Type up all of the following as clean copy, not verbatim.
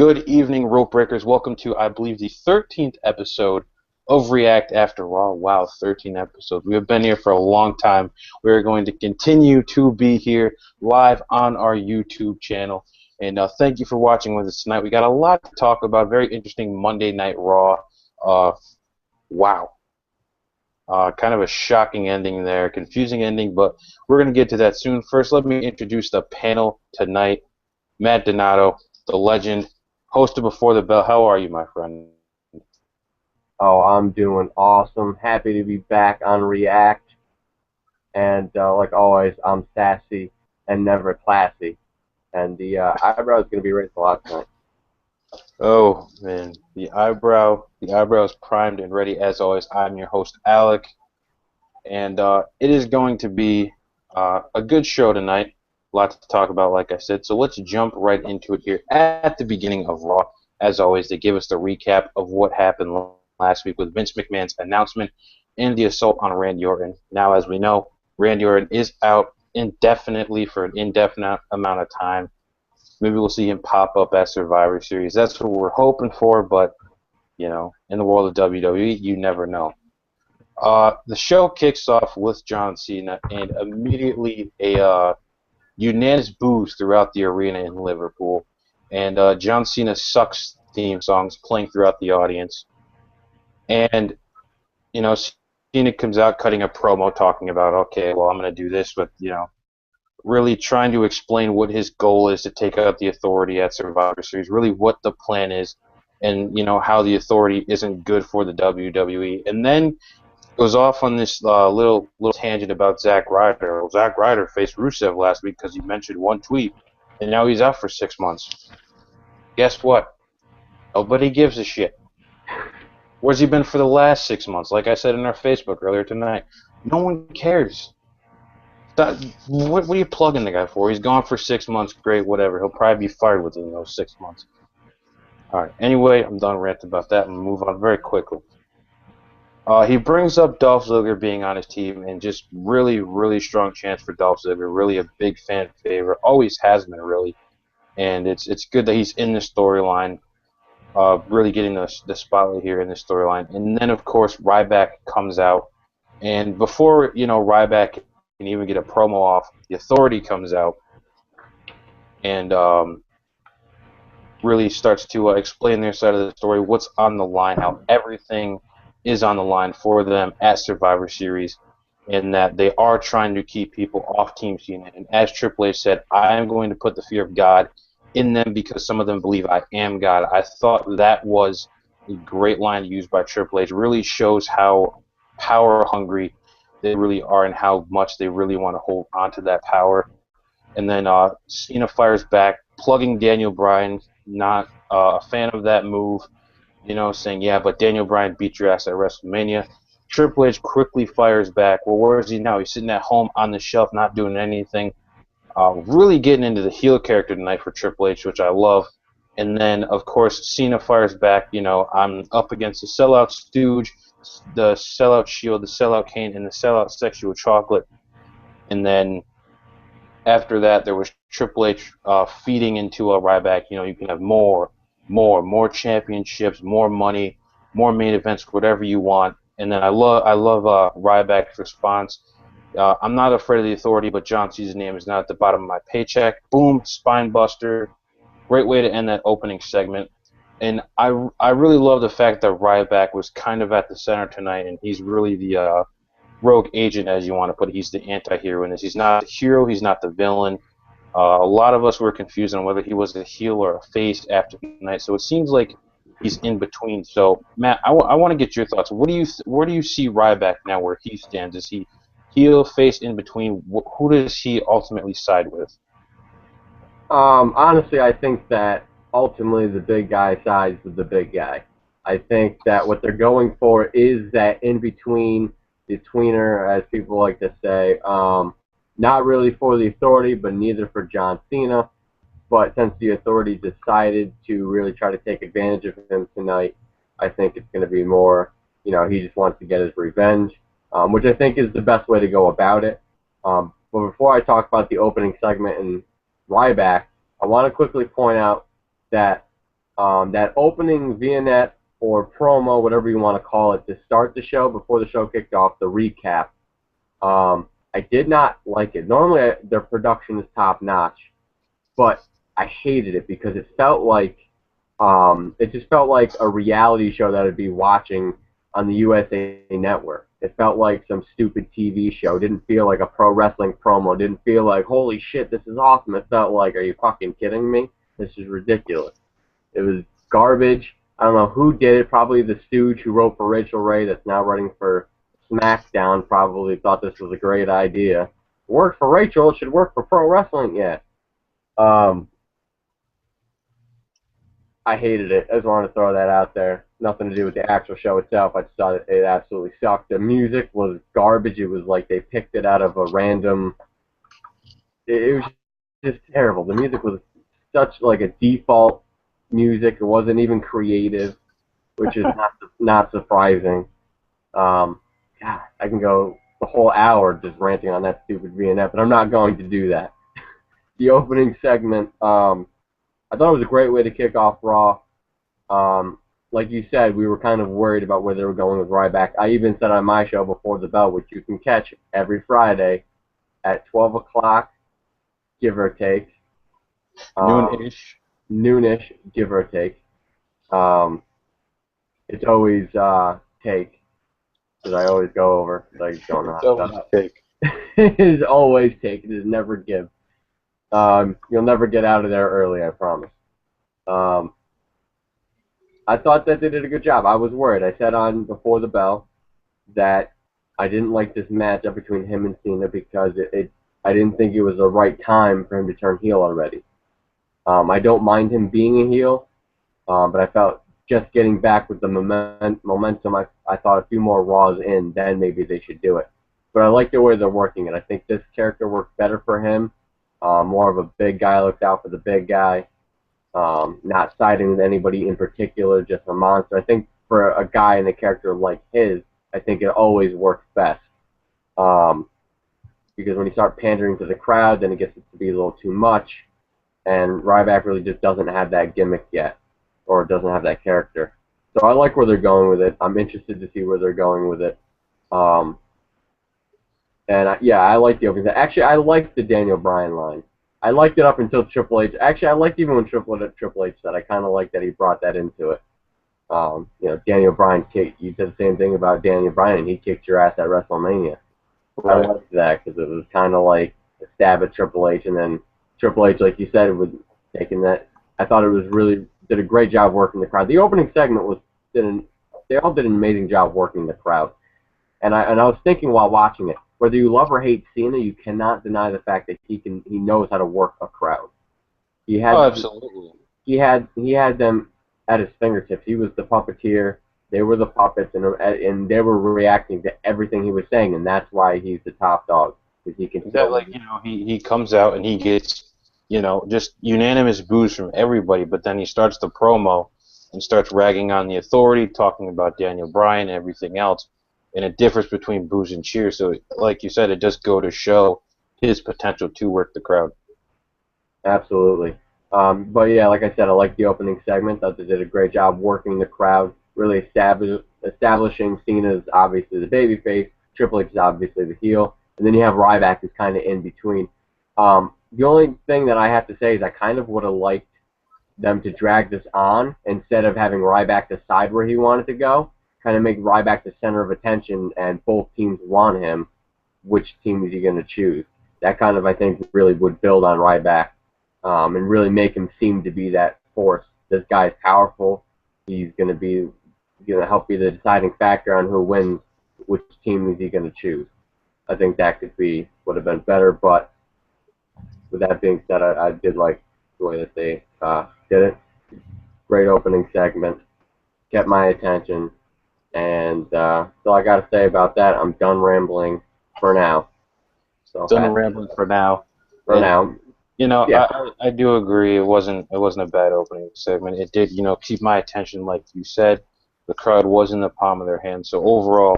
Good evening, Rope Breakers. Welcome to, I believe, the 13th episode of React After Raw. Wow, 13 episodes. We have been here for a long time. We are going to continue to be here live on our YouTube channel. And thank you for watching with us tonight. We got a lot to talk about. Very interesting Monday Night Raw. Wow. Kind of a shocking ending there, confusing ending, but we're going to get to that soon. First, let me introduce the panel tonight. Matt Donato, the legend, hosted Before the Bell. How are you, my friend? Oh, I'm doing awesome. Happy to be back on React. And like always, I'm sassy and never classy. And the eyebrow is going to be raised a lot tonight. Oh, man. The eyebrow is primed and ready. As always, I'm your host, Alec. And it is going to be a good show tonight. Lots to talk about, like I said. So let's jump right into it here at the beginning of Raw. As always, they give us the recap of what happened last week with Vince McMahon's announcement and the assault on Randy Orton. Now, as we know, Randy Orton is out indefinitely for an indefinite amount of time. Maybe we'll see him pop up at Survivor Series. That's what we're hoping for, but, you know, in the world of WWE, you never know. The show kicks off with John Cena, and immediately a unanimous boos throughout the arena in Liverpool. And John Cena sucks theme songs playing throughout the audience. And, you know, Cena comes out cutting a promo talking about, okay, well, I'm going to do this, but, you know, really trying to explain what his goal is to take out the Authority at Survivor Series, really what the plan is, and, you know, how the Authority isn't good for the WWE. And then goes off on this little tangent about Zack Ryder. Well, Zack Ryder faced Rusev last week because he mentioned one tweet, and now he's out for 6 months. Guess what? Nobody gives a shit. Where's he been for the last 6 months? Like I said in our Facebook earlier tonight, no one cares. What are you plugging the guy for? He's gone for 6 months. Great, whatever. He'll probably be fired within those 6 months. All right. Anyway, I'm done ranting about that and move on very quickly. He brings up Dolph Ziggler being on his team, and just really, really strong chance for Dolph Ziggler. Really a big fan favorite. Always has been, really. And it's good that he's in the storyline. Really getting the spotlight here in the storyline. And then, of course, Ryback comes out. And before, you know, Ryback can even get a promo off, the Authority comes out and really starts to explain their side of the story, what's on the line, how everything is on the line for them at Survivor Series, and that they are trying to keep people off Team Cena. And as Triple H said, I am going to put the fear of God in them because some of them believe I am God. I thought that was a great line used by Triple H. It really shows how power hungry they really are and how much they really want to hold onto that power. And then Cena fires back, plugging Daniel Bryan, not a fan of that move. You know, saying, yeah, but Daniel Bryan beat your ass at WrestleMania. Triple H quickly fires back. Well, where is he now? He's sitting at home on the shelf, not doing anything. Really getting into the heel character tonight for Triple H, which I love. And then, of course, Cena fires back. You know, I'm up against the sellout Stooge, the sellout Shield, the sellout Kane, and the sellout Sexual Chocolate. And then after that, there was Triple H feeding into a Ryback. You know, you can have more championships, more money, more main events, whatever you want. And then I love Ryback's response. I'm not afraid of the Authority, but John Cena's name is not at the bottom of my paycheck. Boom, spine buster. Great way to end that opening segment. And I really love the fact that Ryback was kind of at the center tonight, and he's really the rogue agent, as you want to put it. He's the anti-hero in this. He's not the hero. He's not the villain. A lot of us were confused on whether he was a heel or a face after tonight, so it seems like he's in between. So, Matt, I want to get your thoughts. Where do you see Ryback now, where he stands? Is he heel, face, in between? Who does he ultimately side with? Honestly, I think that ultimately the big guy sides with the big guy. I think that what they're going for is that in-between, the tweener, as people like to say. Not really for the Authority, but neither for John Cena. But since the Authority decided to really try to take advantage of him tonight, I think it's going to be more, you know, he just wants to get his revenge, which I think is the best way to go about it. But before I talk about the opening segment and Ryback, I want to quickly point out that that opening vignette or promo, whatever you want to call it, to start the show before the show kicked off, the recap. I did not like it. Normally, their production is top notch, but I hated it because it just felt like a reality show that I'd be watching on the USA Network. It felt like some stupid TV show. It didn't feel like a pro wrestling promo. It didn't feel like, holy shit, this is awesome. It felt like, are you fucking kidding me? This is ridiculous. It was garbage. I don't know who did it. Probably the stooge who wrote for Rachel Ray that's now writing for SmackDown probably thought this was a great idea. It worked for Rachel. It should work for pro wrestling. Yeah. I hated it. I just wanted to throw that out there. Nothing to do with the actual show itself. I just thought it absolutely sucked. The music was garbage. It was like they picked it out of a random... It was just terrible. The music was such like a default music. It wasn't even creative, which is not surprising. God, I can go the whole hour just ranting on that stupid V&F, but I'm not going to do that. The opening segment... I thought it was a great way to kick off Raw. Like you said, we were kind of worried about where they were going with Ryback. I even said on my show Before the Bell, which you can catch every Friday at 12 o'clock, give or take. Noonish. Noonish, give or take. It's always take, because I always go over. I don't know how to take. It is always take. It is never give. You'll never get out of there early, I promise. I thought that they did a good job. I was worried. I said on Before the Bell that I didn't like this matchup between him and Cena because I didn't think it was the right time for him to turn heel already. I don't mind him being a heel, but I felt just getting back with the momentum, I thought a few more Raws in, then maybe they should do it. But I like the way they're working it. I think this character works better for him. More of a big guy, looks out for the big guy, not siding with anybody in particular, just a monster. I think for a guy in a character like his, I think it always works best. Because when you start pandering to the crowd, then it gets to be a little too much, and Ryback really just doesn't have that gimmick yet, or doesn't have that character. So I like where they're going with it. I'm interested to see where they're going with it. Yeah, I like the opening. Actually, I liked the Daniel Bryan line. I liked it up until Triple H. Actually, I liked even when Triple H said. I kind of liked that he brought that into it. Daniel Bryan kicked. You said the same thing about Daniel Bryan, and he kicked your ass at WrestleMania. Right. I liked that because it was kind of like a stab at Triple H, and then Triple H, like you said, was taking that. I thought it was really did a great job working the crowd. The opening segment they all did an amazing job working the crowd, and I was thinking while watching it. Whether you love or hate Cena, you cannot deny the fact that he knows how to work a crowd. Absolutely. He had them at his fingertips. He was the puppeteer. They were the puppets, and they were reacting to everything he was saying, and that's why he's the top dog. Because he can. He comes out and he gets, just unanimous boos from everybody, but then he starts the promo and starts ragging on the Authority, talking about Daniel Bryan and everything else. And it differs between boos and cheers. So, like you said, it does go to show his potential to work the crowd. Absolutely. But yeah, like I said, I like the opening segment. Thought they did a great job working the crowd, really establishing Cena's obviously the babyface, Triple H is obviously the heel, and then you have Ryback who's kind of in between. The only thing that I have to say is I kind of would have liked them to drag this on instead of having Ryback decide where he wanted to go. Kind of make Ryback the center of attention, and both teams want him. Which team is he going to choose? That kind of, I think, really would build on Ryback and really make him seem to be that force. This guy's powerful. He's going to help be the deciding factor on who wins. Which team is he going to choose? I think that would have been better. But with that being said, I did like the way that they did it. Great opening segment. Kept my attention. And that's all I got to say about that. I'm done rambling for now. Done rambling for now. Yeah. I do agree. It wasn't a bad opening segment. It did, keep my attention, like you said. The crowd was in the palm of their hand. So overall,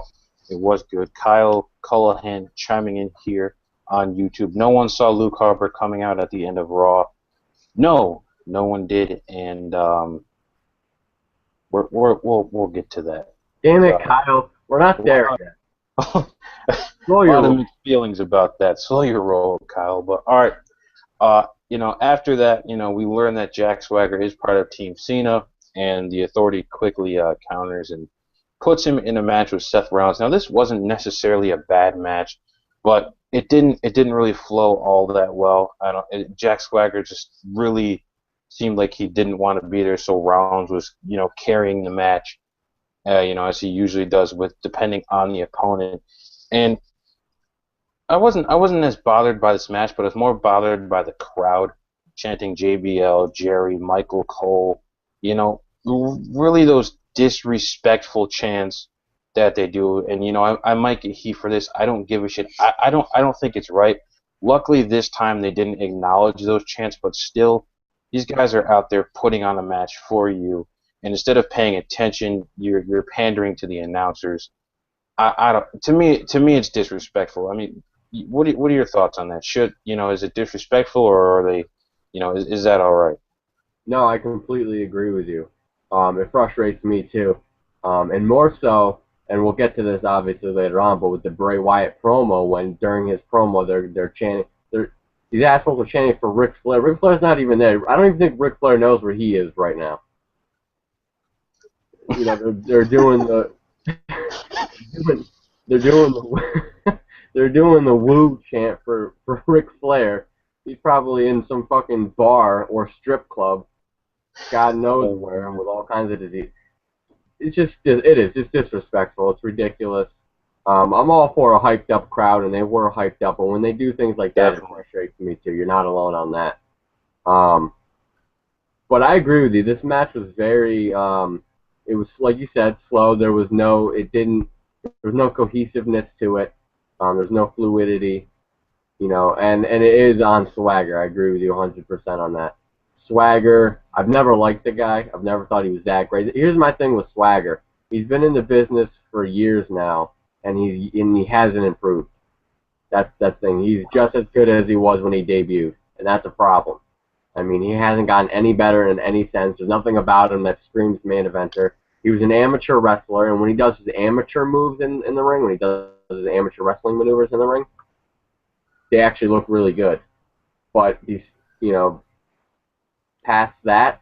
it was good. Kyle Cullihan chiming in here on YouTube. No one saw Luke Harper coming out at the end of Raw. No one did. And we'll get to that. Damn it, Kyle. We're not there yet. A Slow lot of your mixed feelings about that. Slow your roll, Kyle. But all right, after that, we learn that Jack Swagger is part of Team Cena, and the Authority quickly counters and puts him in a match with Seth Rollins. Now, this wasn't necessarily a bad match, but it didn't really flow all that well. Jack Swagger just really seemed like he didn't want to be there, so Rollins was carrying the match, as he usually does with depending on the opponent. And I wasn't as bothered by this match, but I was more bothered by the crowd chanting JBL, Jerry, Michael Cole, really those disrespectful chants that they do. And I might get heat for this. I don't give a shit. I don't think it's right. Luckily this time they didn't acknowledge those chants, but still, these guys are out there putting on a match for you, and instead of paying attention, you're pandering to the announcers. I don't. To me, it's disrespectful. I mean, what are your thoughts on that? Is it disrespectful, or are they, is that all right? No, I completely agree with you. It frustrates me too, and more so. And we'll get to this obviously later on, but with the Bray Wyatt promo, when during his promo they're chanting, these assholes are chanting for Ric Flair. Ric Flair's not even there. I don't even think Ric Flair knows where he is right now. They're doing the they're doing the they're doing the woo chant for Ric Flair. He's probably in some fucking bar or strip club, God knows where, and with all kinds of disease. It's disrespectful. It's ridiculous. I'm all for a hyped up crowd, and they were hyped up. But when they do things like that, it frustrates me too. You're not alone on that. But I agree with you. This match was very. It was, like you said, slow. There was no cohesiveness to it. There's no fluidity. And it is on Swagger. I agree with you 100% on that. Swagger, I've never liked the guy. I've never thought he was that great. Here's my thing with Swagger. He's been in the business for years now, and he hasn't improved. That's the thing. He's just as good as he was when he debuted, and that's a problem. I mean, he hasn't gotten any better in any sense. There's nothing about him that screams main eventer. He was an amateur wrestler, and when he does his amateur moves in the ring, when he does his amateur wrestling maneuvers in the ring, they actually look really good. But he's, past that,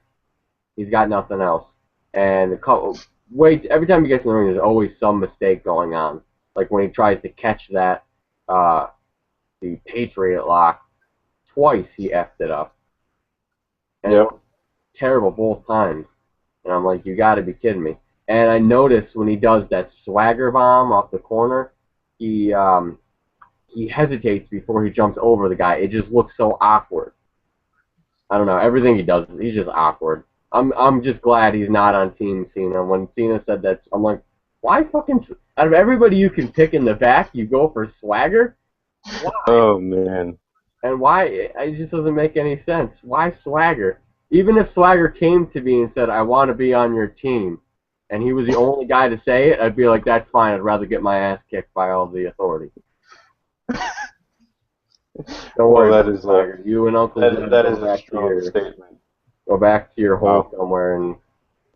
he's got nothing else. And every time he gets in the ring, there's always some mistake going on. Like when he tries to catch that, the Patriot lock, twice he effed it up. And it was terrible both times. And I'm like, you got to be kidding me. And I noticed when he does that Swagger bomb off the corner, he hesitates before he jumps over the guy. It just looks so awkward. I don't know. Everything he does, he's just awkward. I'm just glad he's not on Team Cena. When Cena said that, I'm like, why fucking... Out of everybody you can pick in the back, you go for Swagger? Why? Oh, man. And why? It just doesn't make any sense. Why Swagger? Even if Swagger came to me and said, I want to be on your team, and he was the only guy to say it, I'd be like, that's fine. I'd rather get my ass kicked by all the authority. Don't worry about Swagger. You and Uncle that is a strong statement. Go back to your hole somewhere and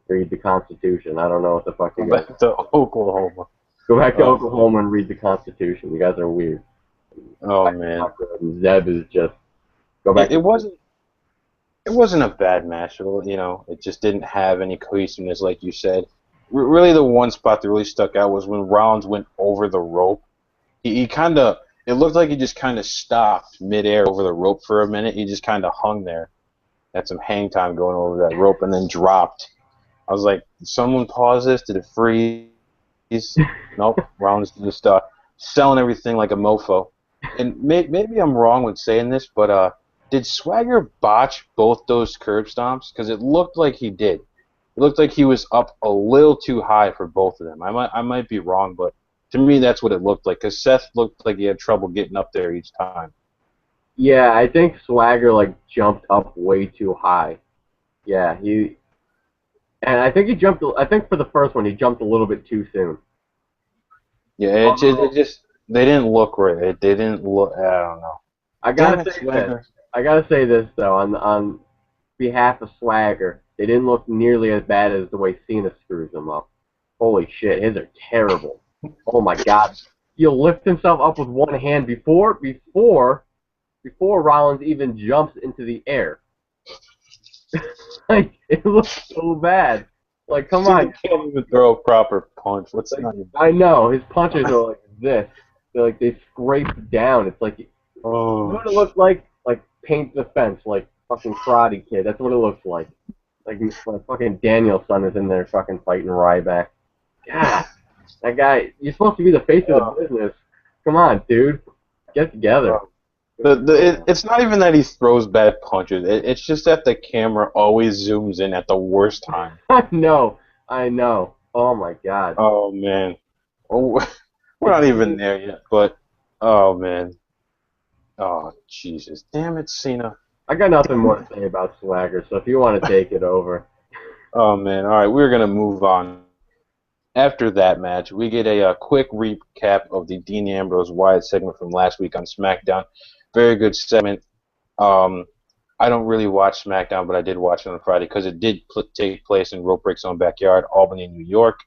read the Constitution. I don't know what the fuck you guys... Go back to Oklahoma. Go back to Oklahoma and read the Constitution. You guys are weird. Oh, man. Zeb is just... Go back. It wasn't a bad match. It just didn't have any cohesiveness, like you said. Really, the one spot that really stuck out was when Rollins went over the rope. He kind of... It looked like he just kind of stopped midair over the rope for a minute. He just kind of hung there. Had some hang time going over that rope and then dropped. I was like, did someone pause this? Did it freeze? Nope. Rollins just selling everything like a mofo. And maybe I'm wrong with saying this, but did Swagger botch both those curb stomps? Because it looked like he did. It looked like he was up a little too high for both of them. I might be wrong, but to me that's what it looked like. Because Seth looked like he had trouble getting up there each time. Yeah, I think Swagger jumped up way too high. Yeah, and I think he jumped. I think for the first one he jumped a little bit too soon. Yeah, it just they didn't look right. They didn't look. I don't know. I gotta say this though, on behalf of Swagger, They didn't look nearly as bad as the way Cena screws them up. Holy shit, his are terrible. Oh my god. He'll lift himself up with one hand before Rollins even jumps into the air. Like, it looks so bad. Like, come Cena on. can't even throw a proper punch. What's Like, not even... I know, his punches are like this. They're like, they scrape down. It's like, you know Oh, what it looks like? Like, paint the fence, like fucking Karate Kid. That's what it looks like. Like fucking Danielson is in there fucking fighting Ryback. God, that guy, you're supposed to be the face of the business. Come on, dude. Get together. it's not even that he throws bad punches. It's just that the camera always zooms in at the worst time. I know. Oh my god. Oh man, oh, we're not even there yet. But oh man, oh Jesus, damn it, Cena. I got nothing more to say about Swagger, so if you want to take it over. Oh man, all right, we're gonna move on. After that match, we get a quick recap of the Dean Ambrose Wyatt segment from last week on SmackDown. Very good segment. I don't really watch SmackDown, but I did watch it on Friday because it did take place in Rope Break's own backyard, Albany, New York.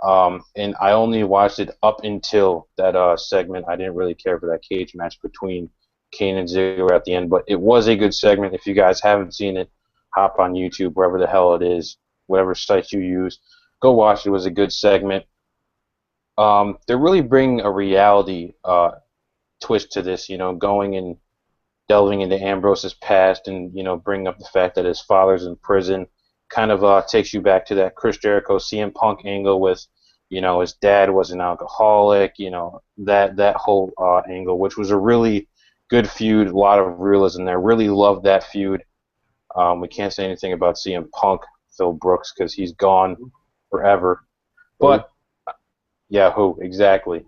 And I only watched it up until that segment. I didn't really care for that cage match between Kane and Ziggler at the end, but it was a good segment. If you guys haven't seen it, hop on YouTube, wherever the hell it is, whatever site you use. Go watch it. It was a good segment. They're really bringing a reality twist to this, going and delving into Ambrose's past and, bringing up the fact that his father's in prison. Kind of takes you back to that Chris Jericho CM Punk angle with, his dad was an alcoholic, that whole angle, which was a really good feud, a lot of realism there. Really loved that feud. We can't say anything about CM Punk, Phil Brooks, because he's gone forever. But yeah, who exactly?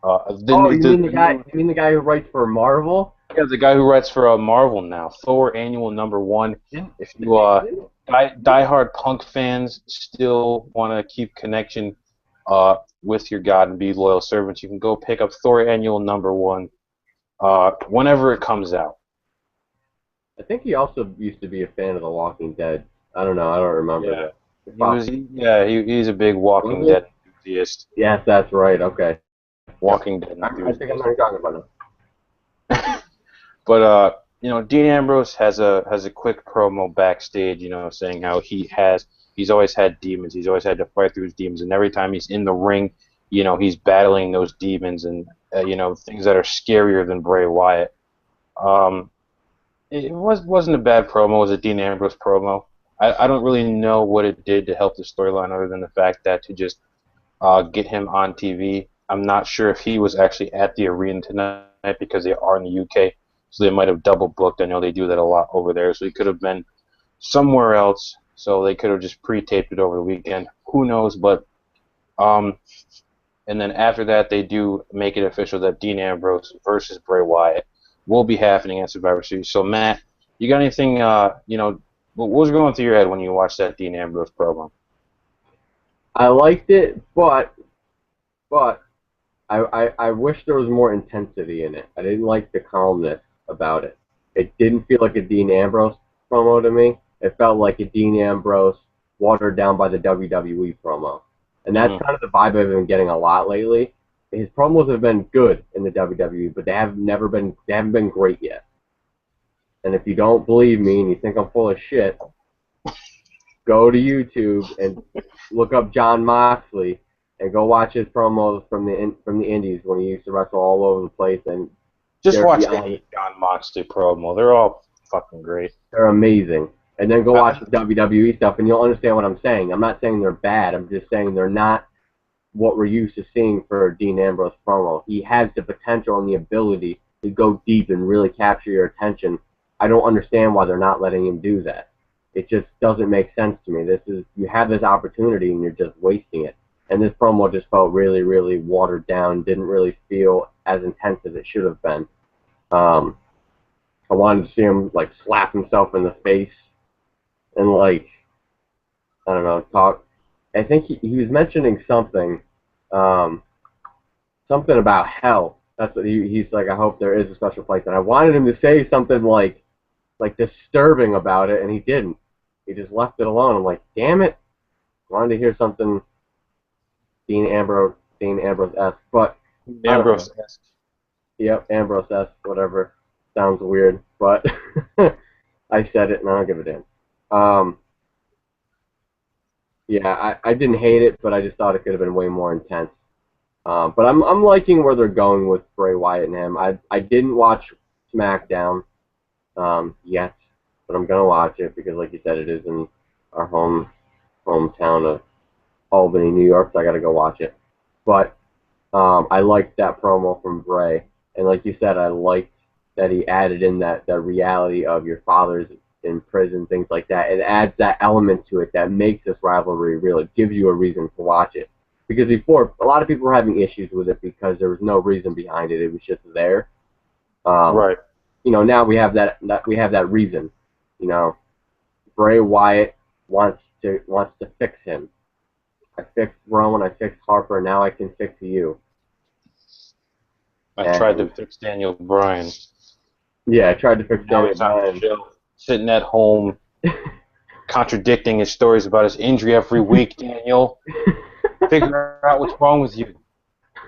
You mean the guy who writes for Marvel? Yeah, the guy who writes for Marvel now, Thor Annual #1. If you diehard Punk fans still want to keep connection with your God and be loyal servants, you can go pick up Thor Annual #1 whenever it comes out. I think he also used to be a fan of The Walking Dead. I don't know. I don't remember that. He's a big Walking Dead enthusiast. Yes, that's right. Okay. Walking Dead enthusiast. I think I'm not talking about it. But Dean Ambrose has a quick promo backstage, saying how he's always had demons. He's always had to fight through his demons, and every time he's in the ring, he's battling those demons and things that are scarier than Bray Wyatt. It wasn't a bad promo. It was a Dean Ambrose promo. I don't really know what it did to help the storyline other than the fact that to just get him on TV. I'm not sure if he was actually at the arena tonight because they are in the UK, so they might have double booked. I know they do that a lot over there, so he could have been somewhere else, so they could have just pre-taped it over the weekend. Who knows? But and then after that, they do make it official that Dean Ambrose versus Bray Wyatt will be happening at Survivor Series. So Matt, you got anything? What was going through your head when you watched that Dean Ambrose program? I liked it, but I wish there was more intensity in it. I didn't like the calmness about it. It didn't feel like a Dean Ambrose promo to me. It felt like a Dean Ambrose watered down by the WWE promo. And that's kind of the vibe I've been getting a lot lately. His promos have been good in the WWE, but they haven't been great yet. And if you don't believe me and you think I'm full of shit, go to YouTube and look up Jon Moxley and go watch his promos from the Indies when he used to wrestle all over the place. And just watch the Jon Moxley promo. They're all fucking great. They're amazing. And then go watch the WWE stuff, and you'll understand what I'm saying. I'm not saying they're bad. I'm just saying they're not what we're used to seeing for Dean Ambrose promo. He has the potential and the ability to go deep and really capture your attention. I don't understand why they're not letting him do that. It just doesn't make sense to me. You have this opportunity and you're just wasting it. And this promo just felt really, really watered down. Didn't really feel as intense as it should have been. I wanted to see him like slap himself in the face and like I don't know talk. I think he was mentioning something about hell. That's what he's like. I hope there is a special place. And I wanted him to say something like disturbing about it, and he didn't. he just left it alone. I'm like, damn it, wanted to hear something Dean Ambrose-esque, but I don't know. Ambrose-esque. Yep, Ambrose-esque, whatever. Sounds weird, but I said it and I don't give a damn. Um, yeah, I didn't hate it, but I just thought it could have been way more intense. But I'm liking where they're going with Bray Wyatt and him. I didn't watch SmackDown yet, but I'm gonna watch it because, like you said, it is in our hometown of Albany, New York. So I gotta go watch it. But I liked that promo from Bray, and like you said, I liked that he added in that reality of your father's in prison, things like that. It adds that element to it that makes this rivalry real. It gives you a reason to watch it. Because before, a lot of people were having issues with it because there was no reason behind it. It was just there. Right. Now we have that reason. Bray Wyatt wants to fix him. I fixed Rowan, I fixed Harper, now I can fix you. I tried to fix Daniel Bryan. Yeah, I tried to fix Now Daniel he's on Bryan. the show, sitting at home, contradicting his stories about his injury every week, Daniel. Figure out what's wrong with you.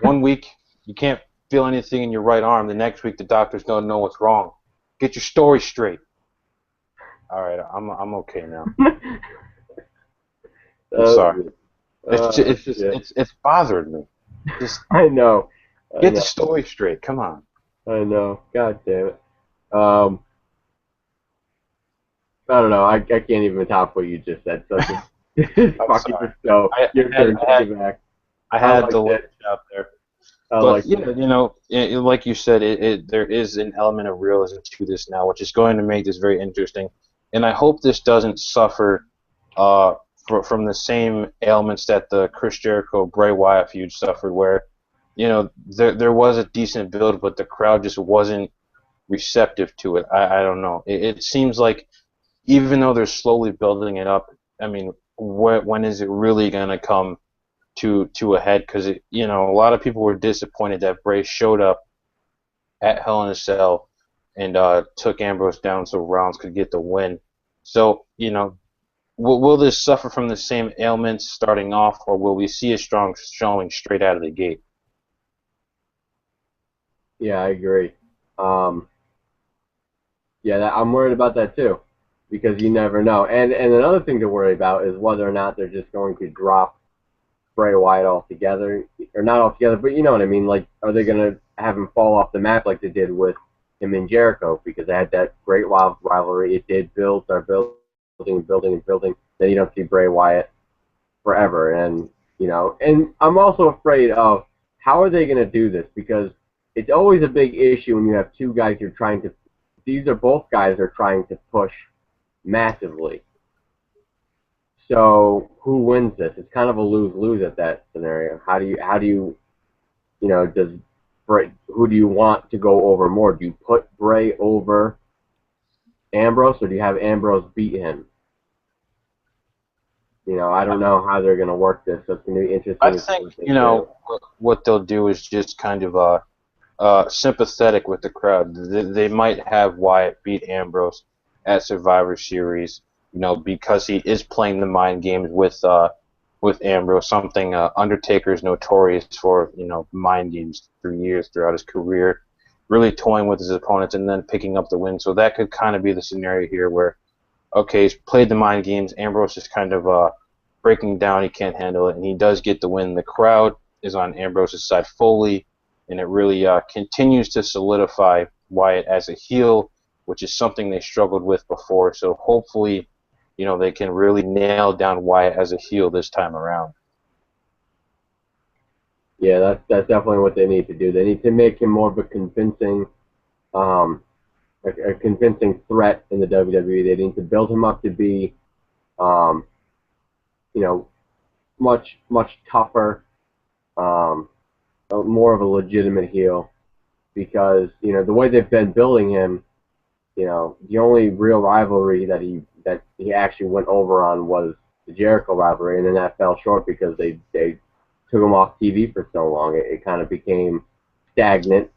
One week, you can't feel anything in your right arm. The next week, the doctors don't know what's wrong. Get your story straight. All right, I'm okay now. I'm sorry. It's bothered me. Just I know. get the story straight. Come on. I know. God damn it. I don't know. I can't even top what you just said. So it's fucking sorry. so. Your turn. Take it back. I had to let it out there. But like you said, there is an element of realism to this now, which is going to make this very interesting. And I hope this doesn't suffer from the same ailments that the Chris Jericho Bray Wyatt feud suffered, where there was a decent build, but the crowd just wasn't receptive to it. I don't know. It seems like even though they're slowly building it up, I mean, when is it really going to come to a head? Because a lot of people were disappointed that Bray showed up at Hell in a Cell and took Ambrose down so Rollins could get the win. So will this suffer from the same ailments starting off, or will we see a strong showing straight out of the gate? Yeah, I agree. I'm worried about that too, because you never know. And another thing to worry about is whether or not they're just going to drop Bray Wyatt altogether, or not altogether, but you know what I mean. Like, are they going to have him fall off the map like they did with him and Jericho? Because they had that great rivalry. It did start building. Then you don't see Bray Wyatt forever, and And I'm also afraid of how are they going to do this, because it's always a big issue when you have two guys you're trying to. These are both guys are trying to push massively. So who wins this? It's kind of a lose-lose at that scenario. How do you does Bray, who do you want to go over more? Do you put Bray over Ambrose, or do you have Ambrose beat him? I don't know how they're going to work this. So it's going to be interesting. I think what they'll do is just kind of sympathetic with the crowd. They might have Wyatt beat Ambrose at Survivor Series, because he is playing the mind games with Ambrose, something Undertaker is notorious for, mind games for years throughout his career, really toying with his opponents and then picking up the win. So that could kind of be the scenario here where, okay, he's played the mind games, Ambrose is kind of breaking down, he can't handle it, and he does get the win. The crowd is on Ambrose's side fully, and it really continues to solidify Wyatt as a heel, which is something they struggled with before. So hopefully, they can really nail down Wyatt as a heel this time around. Yeah, that's definitely what they need to do. They need to make him more of a convincing, a convincing threat in the WWE. They need to build him up to be, much tougher, more of a legitimate heel, because the way they've been building him, the only real rivalry that he actually went over on was the Jericho rivalry, and then that fell short because they took him off TV for so long. It kind of became stagnant,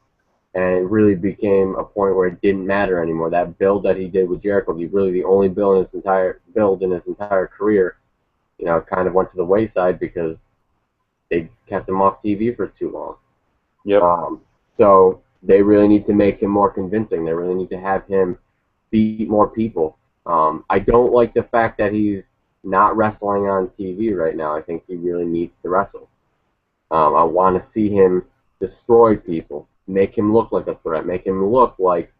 and it really became a point where it didn't matter anymore. That build that he did with Jericho, really the only build in his entire career, kind of went to the wayside because they kept him off TV for too long. Yep. So they really need to make him more convincing. They really need to have him beat more people. I don't like the fact that he's not wrestling on TV right now. I think he really needs to wrestle. I want to see him destroy people, make him look like a threat, make him look like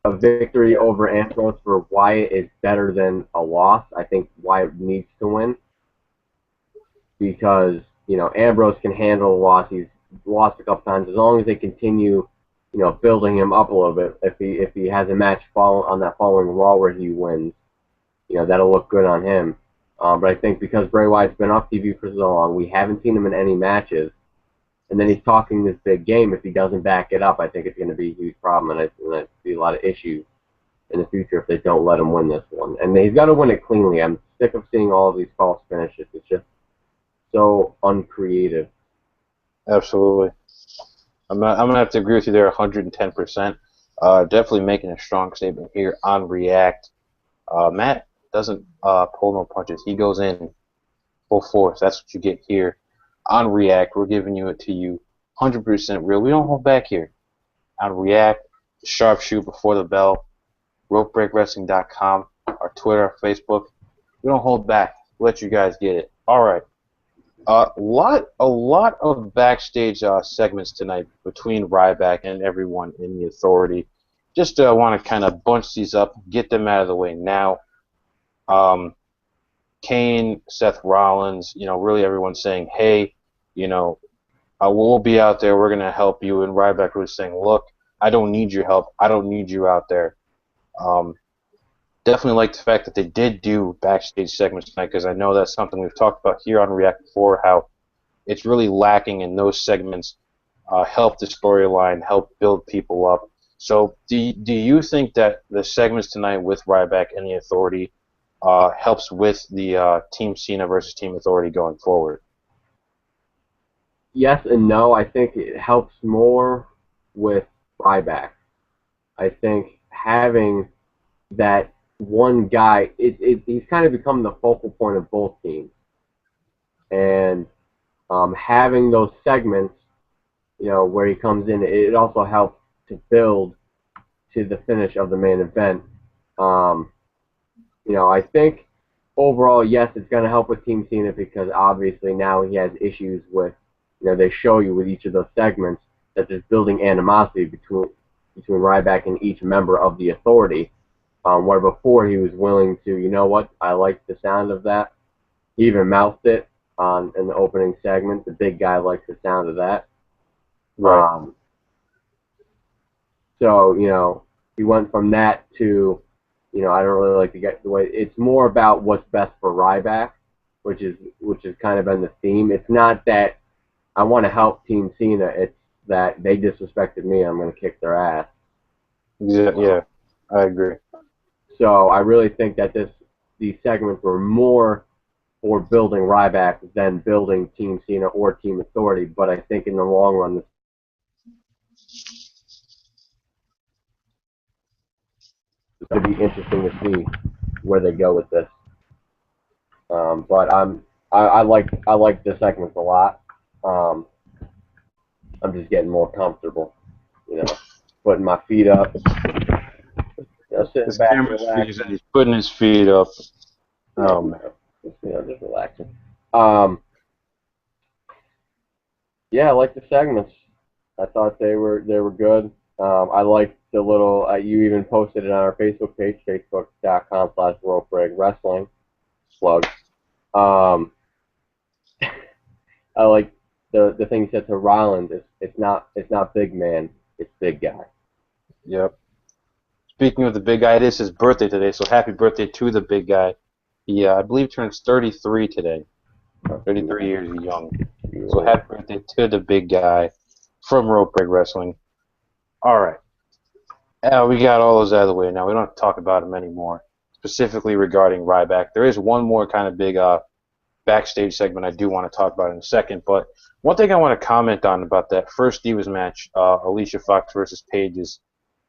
a victory over Ambrose for Wyatt is better than a loss. I think Wyatt needs to win because, Ambrose can handle a loss. He's lost a couple times. As long as they continue, building him up a little bit, if he has a match on that following Raw where he wins, that'll look good on him. But I think because Bray Wyatt's been off TV for so long, we haven't seen him in any matches, and then he's talking this big game. If he doesn't back it up, I think it's going to be a huge problem, and I see a lot of issues in the future if they don't let him win this one. And he's got to win it cleanly. I'm sick of seeing all of these false finishes. It's just so uncreative. Absolutely. I'm gonna have to agree with you there 110%. Definitely making a strong statement here on React. Matt doesn't pull no punches. He goes in full force. That's what you get here on React. We're giving it to you 100% real. We don't hold back here. On React, Sharpshoot Before the Bell, RopeBreakWrestling.com, our Twitter, our Facebook. We don't hold back. We'll let you guys get it. All right. A lot of backstage segments tonight between Ryback and everyone in the Authority. Just want to kind of bunch these up, get them out of the way now. Kane, Seth Rollins, really everyone saying, hey, we'll be out there, we're going to help you. And Ryback was saying, look, I don't need your help. I don't need you out there. Definitely like the fact that they did do backstage segments tonight because I know that's something we've talked about here on React before, how it's really lacking in those segments, help the storyline, help build people up. So do you think that the segments tonight with Ryback and the Authority helps with the Team Cena versus Team Authority going forward? Yes and no. I think it helps more with Ryback. I think having that one guy, he's kind of become the focal point of both teams. And having those segments, where he comes in, it also helps to build to the finish of the main event. I think overall, yes, it's going to help with Team Cena because obviously now he has issues with, they show you with each of those segments that there's building animosity between Ryback and each member of the Authority. Where before he was willing to, I like the sound of that. He even mouthed it in the opening segment. The big guy likes the sound of that. Right. So, he went from that to, I don't really like to get the way. It's more about what's best for Ryback, which has kind of been the theme. It's not that I want to help Team Cena. It's that they disrespected me. I'm going to kick their ass. Yeah, I agree. So I really think that these segments were more for building Ryback than building Team Cena or Team Authority. But I think in the long run, it's going to be interesting to see where they go with this. But I like the segments a lot. I'm just getting more comfortable, putting my feet up. Sitting back, relaxing. He's putting his feet up. Oh man, just relaxing. Yeah, I like the segments. I thought they were good. I liked the little. You even posted it on our Facebook page, facebook.com/RopeBreakWrestling. Plug. I like the thing he said to Rollins. It's not big man. It's big guy. Yep. Speaking of the big guy, it is his birthday today, so happy birthday to the big guy. He, I believe, turns 33 today. 33 years young. So happy birthday to the big guy from Rope Break Wrestling. All right. We got all those out of the way now. We don't have to talk about him anymore, specifically regarding Ryback. There is one more kind of big backstage segment I do want to talk about in a second. But one thing I want to comment on about that first Divas match, Alicia Fox versus Paige, is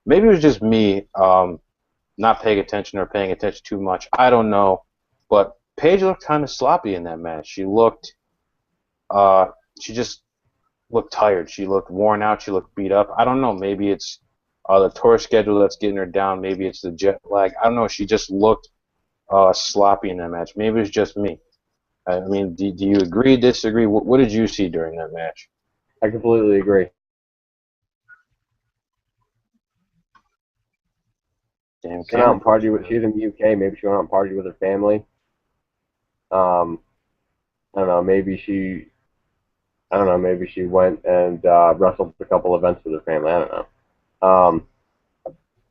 maybe it was just me not paying attention or paying attention too much. I don't know. But Paige looked kind of sloppy in that match. Uh, she just looked tired. She looked worn out. She looked beat up. I don't know. Maybe it's the tour schedule that's getting her down. Maybe it's the jet lag. I don't know. She just looked sloppy in that match. Maybe it's just me. I mean, do you agree, disagree? What did you see during that match? I completely agree. Damn, She went out camera. and party with. She's in the UK. Maybe she went out and party with her family. I don't know. I don't know. Maybe she went and wrestled a couple events with her family. I don't know.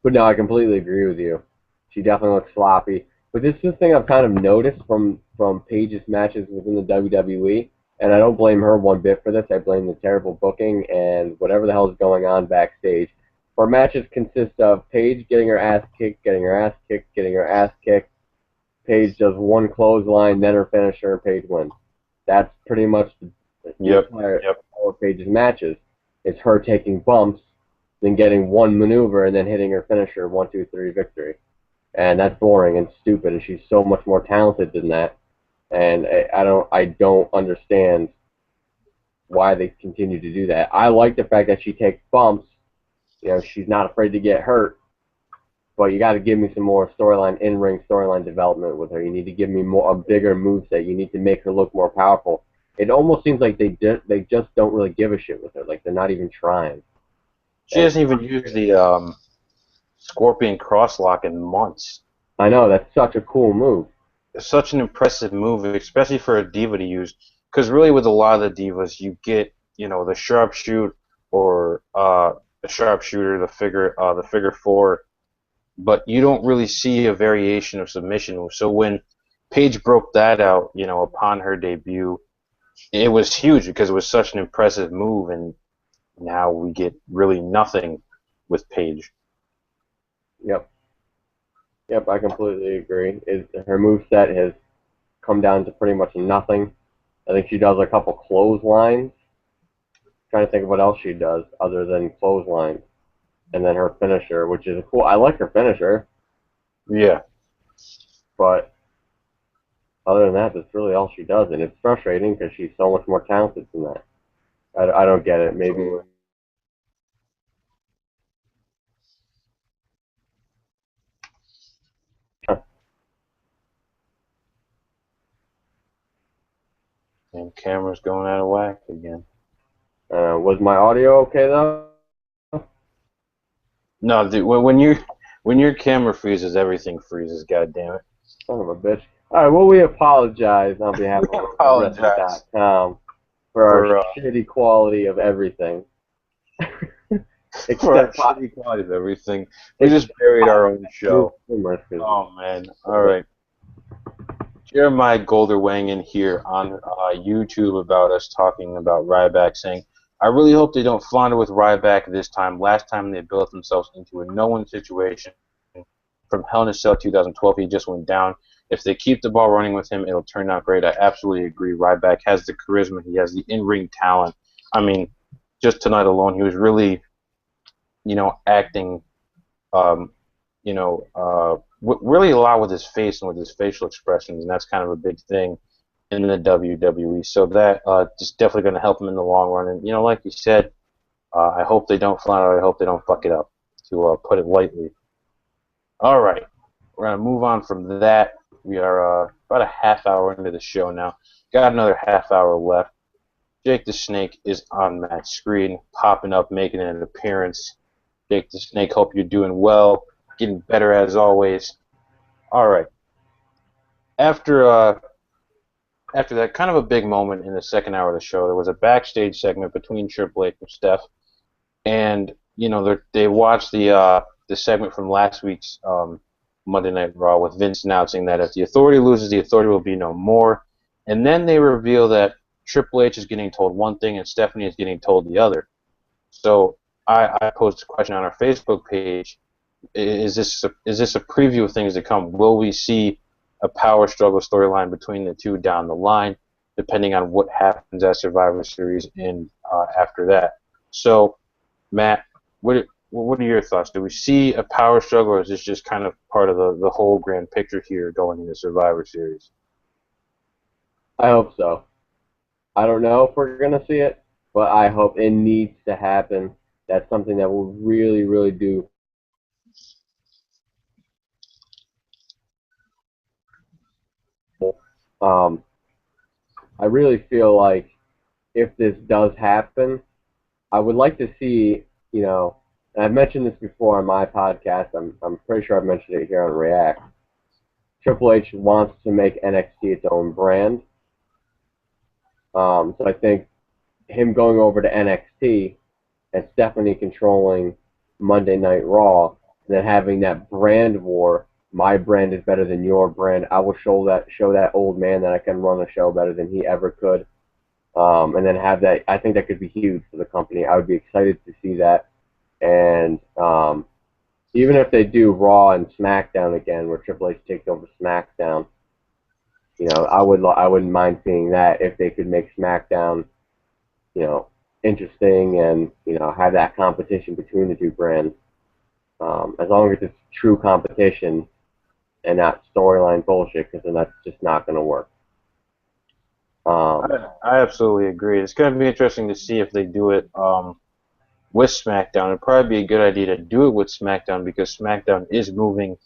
But no, I completely agree with you. She definitely looks sloppy. But this is the thing I've kind of noticed from Paige's matches within the WWE, and I don't blame her one bit for this. I blame the terrible booking and whatever the hell is going on backstage. Her matches consist of Paige getting her ass kicked, getting her ass kicked, getting her ass kicked. Paige does one clothesline, then her finisher, and Paige wins. That's pretty much the entire all of Paige's matches. It's her taking bumps, then getting one maneuver, and then hitting her finisher, 1, 2, 3 victory. And that's boring and stupid, and she's so much more talented than that. And I don't understand why they continue to do that. I like the fact that she takes bumps. You know, she's not afraid to get hurt. But you got to give me some more storyline, in-ring storyline development with her. You need to give me a bigger moveset. You need to make her look more powerful. It almost seems like they just don't really give a shit with her. Like they're not even trying. She hasn't even used the Scorpion Crosslock in months. I know, that's such a cool move. It's such an impressive move, especially for a diva to use. Because really, with a lot of the divas, you get the sharpshoot or the sharpshooter, the figure four, but you don't really see a variation of submission. So when Paige broke that out, upon her debut, it was huge because it was such an impressive move, and now we get really nothing with Paige. Yep. Yep, I completely agree. Her moveset has come down to pretty much nothing. I think she does a couple clotheslines. Trying to think of what else she does other than clotheslines. And then her finisher, which is cool. I like her finisher. Yeah. But other than that, that's really all she does. And it's frustrating because she's so much more talented than that. I don't get it. Maybe... And camera's going out of whack again. Was my audio okay though? No, dude, when your camera freezes, everything freezes. God damn it! Son of a bitch. All right, well, we apologize on behalf of Wrestling.com for our shitty quality of everything. Except shitty quality of everything. We just buried our own show. Oh man! All right. Jeremiah Golder weighing in here on YouTube about us talking about Ryback, saying, I really hope they don't flounder with Ryback this time. Last time they built themselves into a no-win situation. From Hell in a Cell 2012, he just went down. If they keep the ball running with him, it'll turn out great. I absolutely agree. Ryback has the charisma. He has the in-ring talent. I mean, just tonight alone, he was really, acting, really a lot with his face and with his facial expressions, and that's kind of a big thing in the WWE. So that just definitely going to help him in the long run. And like you said, I hope they don't flounder. I hope they don't fuck it up, to put it lightly. All right, we're going to move on from that. We are about a half hour into the show now. Got another half hour left. Jake the Snake is on that screen, popping up, making an appearance. Jake the Snake, hope you're doing well, getting better as always. All right. After that kind of a big moment in the second hour of the show, there was a backstage segment between Triple H and Steph, and they watched the segment from last week's Monday Night Raw with Vince announcing that if the Authority loses, the Authority will be no more, and then they reveal that Triple H is getting told one thing and Stephanie is getting told the other. So I posed a question on our Facebook page: Is this a preview of things to come? Will we see a power struggle storyline between the two down the line, depending on what happens at Survivor Series and after that. So, Matt, what are your thoughts? Do we see a power struggle, or is this just kind of part of the whole grand picture here going into Survivor Series? I hope so. I don't know if we're gonna see it, but I hope it needs to happen. That's something that will really, really do. Um, I really feel like if this does happen, I would like to see, and I've mentioned this before on my podcast. I'm pretty sure I've mentioned it here on React. Triple H wants to make NXT its own brand. So I think him going over to NXT and Stephanie controlling Monday Night Raw, and then having that brand war. My brand is better than your brand. I will show that old man that I can run a show better than he ever could. And then have that. I think that could be huge for the company. I would be excited to see that. And even if they do Raw and SmackDown again, where Triple H takes over SmackDown, I wouldn't mind seeing that if they could make SmackDown, interesting and have that competition between the two brands. As long as it's true competition and not storyline bullshit, because then that's just not going to work. I absolutely agree. It's going to be interesting to see if they do it with SmackDown. It'd probably be a good idea to do it with SmackDown because SmackDown is moving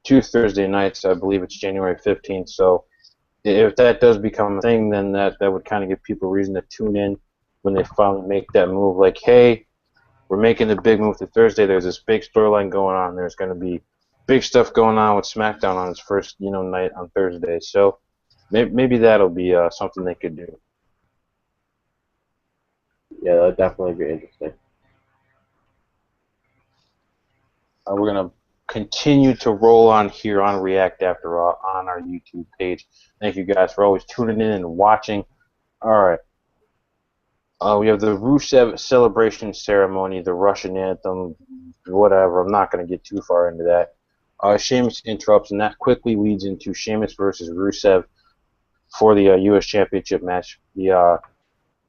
to Thursday nights. I believe it's January 15th. So if that does become a thing, then that would kind of give people reason to tune in when they finally make that move. Like, hey, we're making the big move to Thursday. There's this big storyline going on. There's going to be big stuff going on with SmackDown on its first night on Thursday. So maybe that'll be something they could do. Yeah, that'd definitely be interesting. We're going to continue to roll on here on React After All on our YouTube page. Thank you guys for always tuning in and watching. All right. We have the Rusev celebration ceremony, the Russian anthem, whatever. I'm not going to get too far into that. Sheamus interrupts, and that quickly leads into Sheamus versus Rusev for the U.S. Championship match, the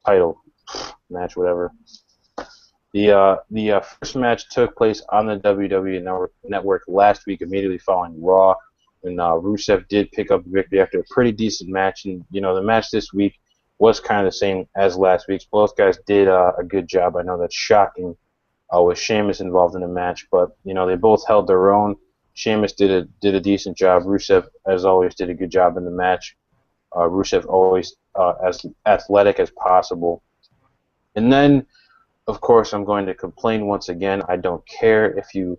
title match, whatever. The first match took place on the WWE Network last week, immediately following Raw, and Rusev did pick up the victory after a pretty decent match. And the match this week was kind of the same as last week's. Both guys did a good job. I know that's shocking with Sheamus involved in the match, but they both held their own. Sheamus did a decent job. Rusev, as always, did a good job in the match. Rusev always as athletic as possible. And then, of course, I'm going to complain once again. I don't care if you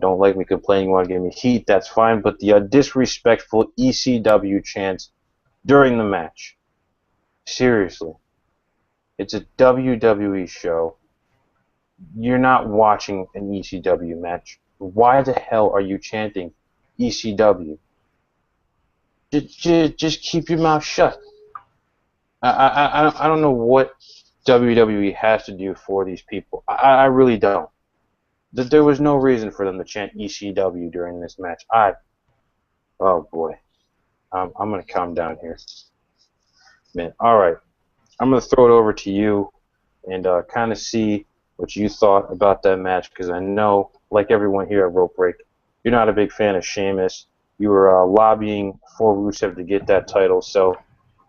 don't like me complaining, want to give me heat, that's fine. But the disrespectful ECW chants during the match. Seriously. It's a WWE show. You're not watching an ECW match. Why the hell are you chanting ECW? Just keep your mouth shut. I don't know what WWE has to do for these people. I really don't. There was no reason for them to chant ECW during this match. Oh boy. I'm going to calm down here. Man, all right. I'm going to throw it over to you and kind of see what you thought about that match, because I know, like everyone here at Rope Break, you're not a big fan of Sheamus. You were lobbying for Rusev to get that title, so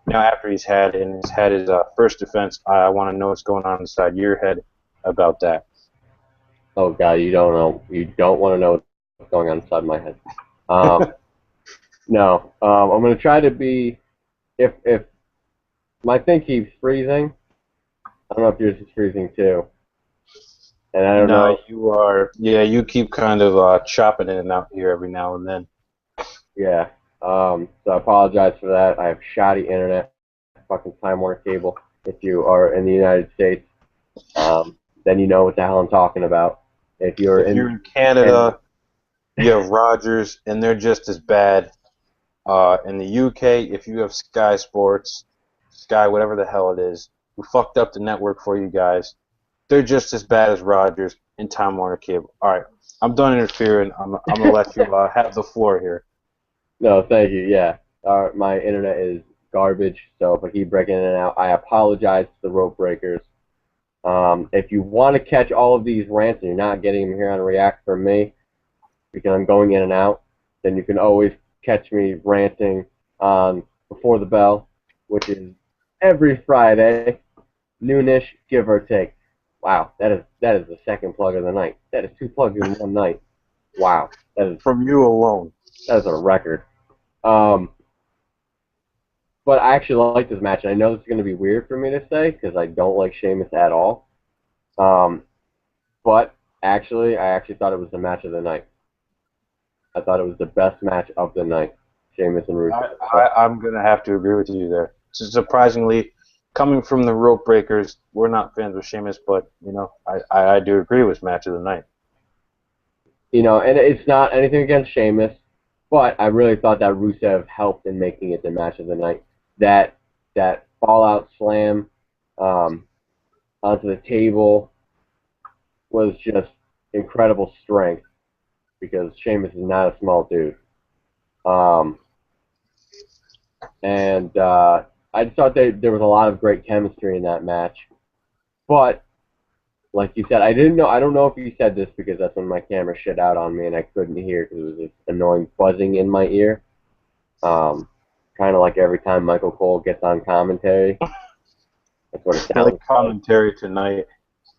now after he's had his first defense, I want to know what's going on inside your head about that. Oh God, you don't know. You don't want to know what's going on inside my head. No, I'm gonna try to be. If my thing keeps freezing, I don't know if yours is freezing too. And I don't know. You are. Yeah, you keep kind of chopping in and out here every now and then. Yeah. So I apologize for that. I have shoddy internet, fucking Time Warner cable. If you are in the United States, then you know what the hell I'm talking about. If you're in Canada, you have Rogers, and they're just as bad. In the UK, if you have Sky Sports, Sky, whatever the hell it is, who fucked up the network for you guys, they're just as bad as Rogers and Time Warner Cable. All right, I'm done interfering. I'm gonna let you have the floor here. No, thank you. Yeah, my internet is garbage, so if I keep breaking in and out, I apologize to the rope breakers. If you want to catch all of these rants and you're not getting them here on React from me because I'm going in and out, then you can always catch me ranting on Before the Bell, which is every Friday, noonish, give or take. Wow, that is the second plug of the night. That is two plugs in one night. Wow, that is From you alone. that is a record. Um, but I actually like this match, and I know this is going to be weird for me to say because I don't like Sheamus at all. Um, but I actually thought it was the match of the night. I thought it was the best match of the night. Sheamus and Rusev. I'm going to have to agree with you there. So surprisingly, coming from the rope breakers, we're not fans of Sheamus, but, I do agree with match of the night. And it's not anything against Sheamus, but I really thought that Rusev helped in making it the match of the night. That fallout slam onto the table was just incredible strength because Sheamus is not a small dude. And I just thought there was a lot of great chemistry in that match. But like you said, I don't know if you said this because that's when my camera shit out on me and I couldn't hear because it was this annoying buzzing in my ear. Kind of like every time Michael Cole gets on commentary. That's what it sounds like. Commentary tonight.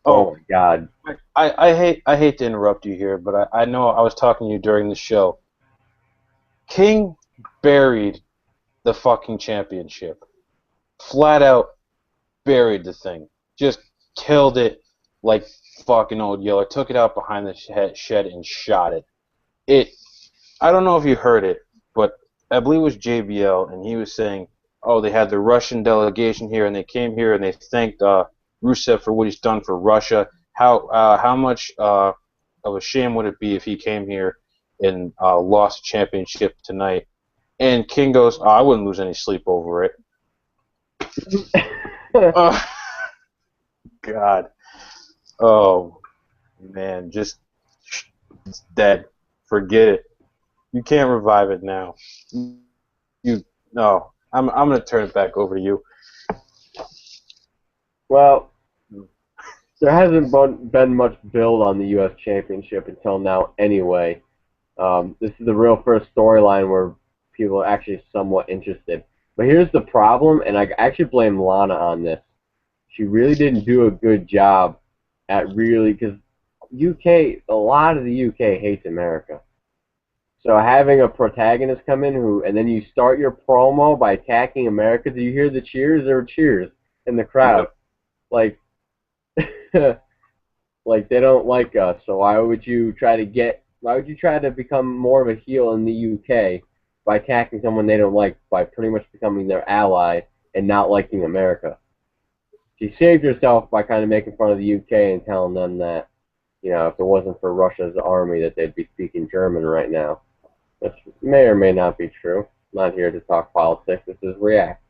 Oh my God. I hate to interrupt you here, but I know I was talking to you during the show. King buried the fucking championship. Flat out buried the thing. Just killed it like fucking Old Yeller. Took it out behind the shed and shot it. I don't know if you heard it, but I believe it was JBL, and he was saying, oh, they had the Russian delegation here, and they came here and they thanked Rusev for what he's done for Russia. How much of a shame would it be if he came here and lost a championship tonight? And King goes, oh, I wouldn't lose any sleep over it. Oh, God. Oh, man. Just it's dead. Forget it. You can't revive it now. No. I'm going to turn it back over to you. Well, there hasn't been much build on the U.S. Championship until now anyway. This is the real first storyline where people are actually somewhat interested. But here's the problem, and I actually blame Lana on this. She really didn't do a good job at because a lot of the UK hates America. So having a protagonist come in and then you start your promo by attacking America, do you hear the cheers? There were cheers in the crowd. Like, like they don't like us, so why would you try to become more of a heel in the UK by attacking someone they don't like by pretty much becoming their ally and not liking America? She saved herself by kind of making fun of the UK and telling them that, if it wasn't for Russia's army that they'd be speaking German right now. Which may or may not be true. I'm not here to talk politics. This is React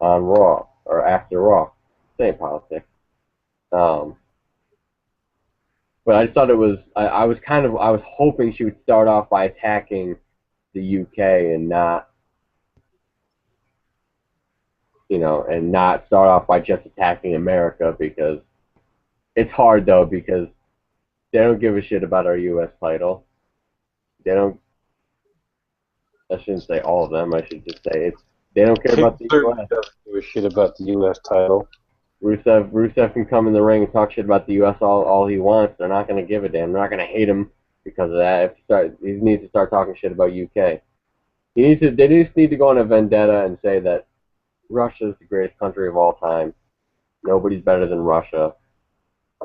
on Raw or after Raw. Same politics. But I just thought it was. I was hoping she would start off by attacking the UK and not, and not start off by just attacking America because it's hard though because they don't give a shit about our U.S. title. They don't. I shouldn't say all of them. I should just say they don't care about the U.S. Doesn't give a shit about the U.S. title. Rusev can come in the ring and talk shit about the U.S. all he wants. They're not going to give a damn. They're not going to hate him because of that. He needs to start talking shit about UK. They just need to go on a vendetta and say that Russia is the greatest country of all time. Nobody's better than Russia.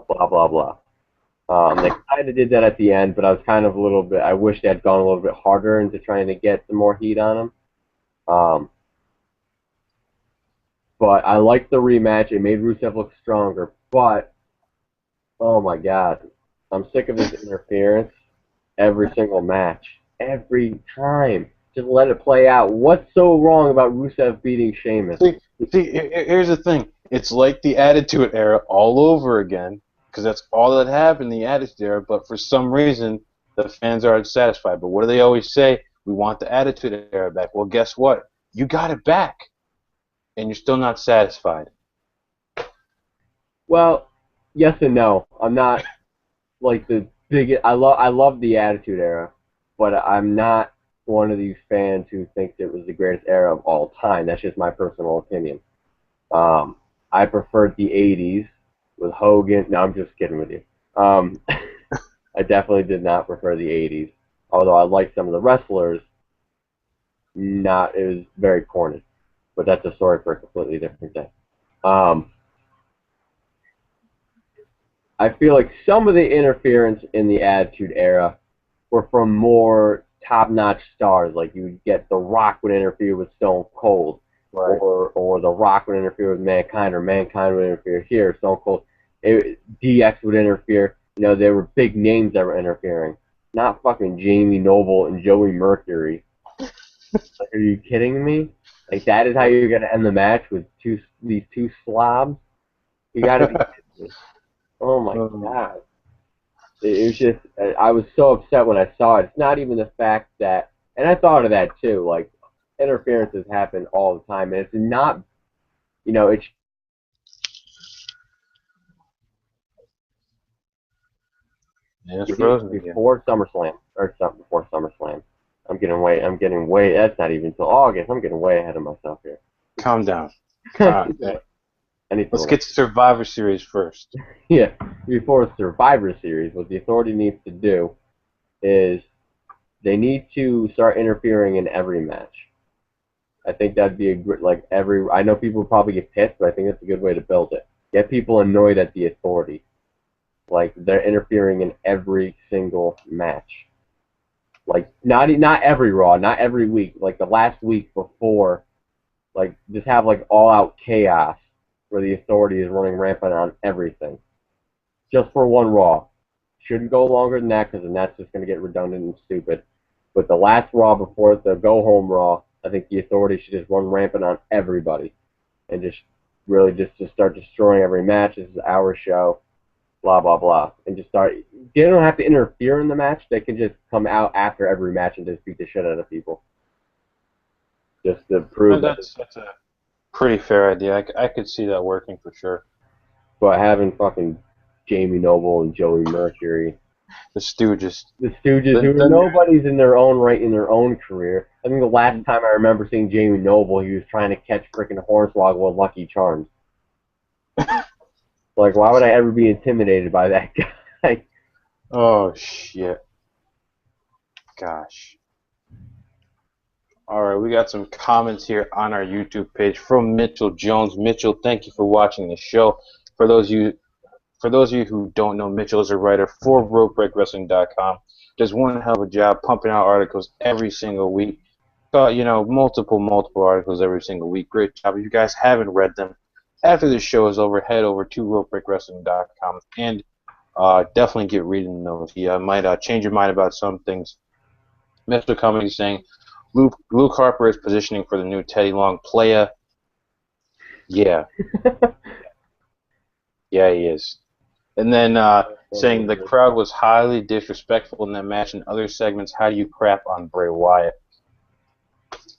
Blah blah blah. They kind of did that at the end, but I was kind of I wish they had gone a little bit harder into trying to get some more heat on him. But I liked the rematch. It made Rusev look stronger. But, oh my God, I'm sick of his interference every single match. Every time. Just let it play out. What's so wrong about Rusev beating Sheamus? See, here's the thing. It's like the Attitude Era all over again, because that's all that happened in the Attitude Era, but for some reason, the fans are unsatisfied. But what do they always say? We want the Attitude Era back. Well, guess what? You got it back, and you're still not satisfied. Well, yes and no. I'm not like the biggest. I love the Attitude Era, but I'm not one of these fans who thinks it was the greatest era of all time. That's just my personal opinion. I preferred the '80s with Hogan. No, I'm just kidding with you. I definitely did not prefer the '80s, although I liked some of the wrestlers. Not it was very corny, but that's a story for a completely different day. Um, I feel like some of the interference in the Attitude Era were from more top-notch stars. Like you would get The Rock would interfere with Stone Cold, Right. or The Rock would interfere with Mankind, or Mankind would interfere here. Stone Cold, DX would interfere. You know, there were big names that were interfering. Not fucking Jamie Noble and Joey Mercury. Like, are you kidding me? Like that is how you're gonna end the match with these two slobs? You gotta be kidding me. Oh my god. It was just, I was so upset when I saw it. It's not even the fact that, and I thought of that too, like, interferences happen all the time, and it's not, it's And it's frozen again. before SummerSlam, or something before SummerSlam. I'm getting way, that's not even until August. I'm getting way ahead of myself here. Calm down. Let's get to Survivor Series first. Yeah, before Survivor Series, what the Authority needs to do is they need to start interfering in every match. I think that'd be a great, like I know people probably get pissed, but I think that's a good way to build it. Get people annoyed at the Authority. Like, they're interfering in every single match. Like, not every Raw, not every week. Like, the last week before, like, just have, like, all-out chaos where the Authority is running rampant on everything. Just for one Raw. Shouldn't go longer than that, because then that's just going to get redundant and stupid. But the last Raw before the go-home Raw, I think the Authority should just run rampant on everybody. And just really just start destroying every match. This is our show. Blah, blah, blah. And just start... They don't have to interfere in the match. They can just come out after every match and just beat the shit out of people. Just to prove that's a pretty fair idea. I could see that working for sure. But having fucking Jamie Noble and Joey Mercury... The Stooges. The Stooges, who are nobody's in their own right in their own career. I think the last time I remember seeing Jamie Noble, he was trying to catch freaking Hornswoggle with Lucky Charms. Like, why would I ever be intimidated by that guy? Oh, shit. Gosh. Alright, we got some comments here on our YouTube page from Mitchell Jones. Mitchell, thank you for watching the show. For those of you who don't know, Mitchell is a writer for RopeBreakWrestling.com. Does one hell of a job pumping out articles every single week. Multiple articles every single week. Great job. If you guys haven't read them, after the show is over, head over to RopeBreakWrestling.com and definitely get reading those. He might change your mind about some things. Mr. Cummings is saying, Luke Harper is positioning for the new Teddy Long playa. Yeah. Yeah, he is. And then saying the crowd was highly disrespectful in that match and other segments. How do you crap on Bray Wyatt?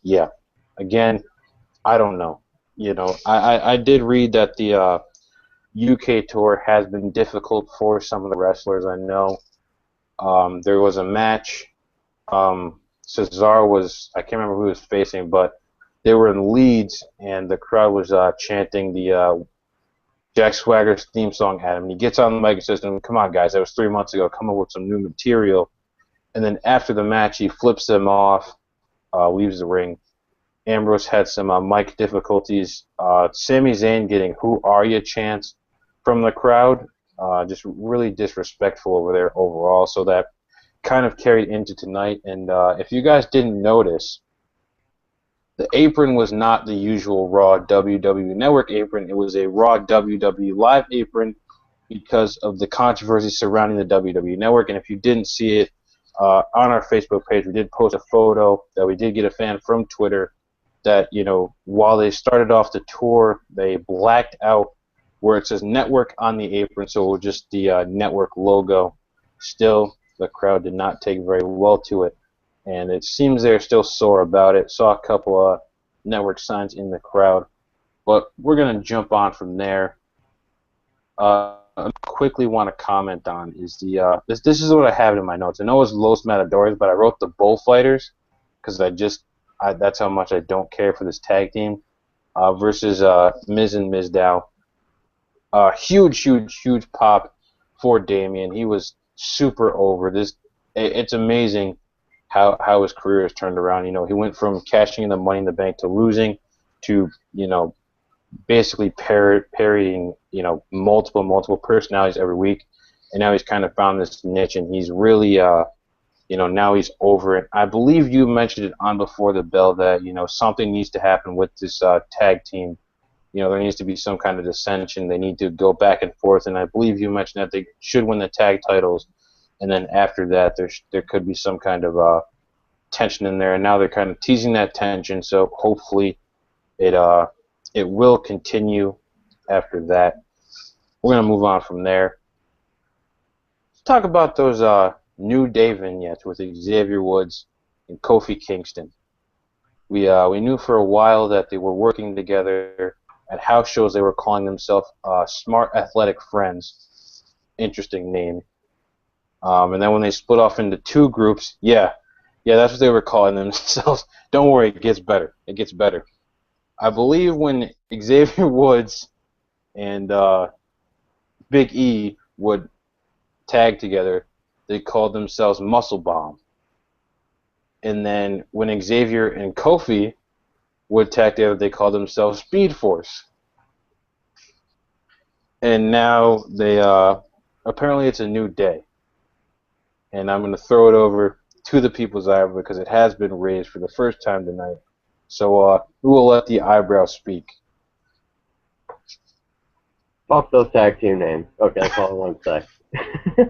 Yeah. Again, I don't know. I did read that the UK tour has been difficult for some of the wrestlers. I know there was a match. Cesaro was, I can't remember who he was facing, but they were in Leeds, and the crowd was chanting the Jack Swagger's theme song at him. And he gets on the mic and says to them, "Come on, guys, that was 3 months ago. Come up with some new material." And then after the match, he flips them off, leaves the ring. Ambrose had some mic difficulties. Sami Zayn getting "Who are you?" chants from the crowd. Just really disrespectful over there overall. So that kind of carried into tonight. And if you guys didn't notice, the apron was not the usual Raw WWE Network apron. It was a Raw WWE Live apron because of the controversy surrounding the WWE Network. And if you didn't see it, on our Facebook page, we did post a photo that we did get a fan from Twitter that, while they started off the tour, they blacked out where it says network on the apron, so it was just the network logo. Still, the crowd did not take very well to it. and it seems they're still sore about it. Saw a couple of network signs in the crowd, but we're gonna jump on from there. I quickly want to comment on is the this is what I have in my notes. I know it's Los Matadores, but I wrote the Bullfighters because that's how much I don't care for this tag team versus Miz and Mizdow. Huge pop for Damien. He was super over. It's amazing how his career has turned around. You know, he went from cashing in the Money in the Bank to losing to, you know, basically parodying, you know, multiple personalities every week, and now he's kind of found this niche, and he's really, you know, now he's over it. I believe you mentioned it on Before the Bell that, you know, something needs to happen with this tag team. You know, there needs to be some kind of dissension. They need to go back and forth, and I believe you mentioned that they should win the tag titles, and then after that, there could be some kind of tension in there, and now they're kind of teasing that tension. So hopefully, it it will continue after that. We're gonna move on from there. Let's talk about those New Day vignettes with Xavier Woods and Kofi Kingston. We knew for a while that they were working together at house shows. They were calling themselves Smart Athletic Friends. Interesting name. And then when they split off into two groups, yeah, that's what they were calling themselves. Don't worry, it gets better. It gets better. I believe when Xavier Woods and Big E would tag together, they called themselves Muscle Bomb. And then when Xavier and Kofi would tag together, they called themselves Speed Force. And now they apparently it's a new day. And I'm going to throw it over to the People's Eyebrow because it has been raised for the first time tonight. So we will let the eyebrow speak. Fuck those tag team names. Okay, that's all I want to say.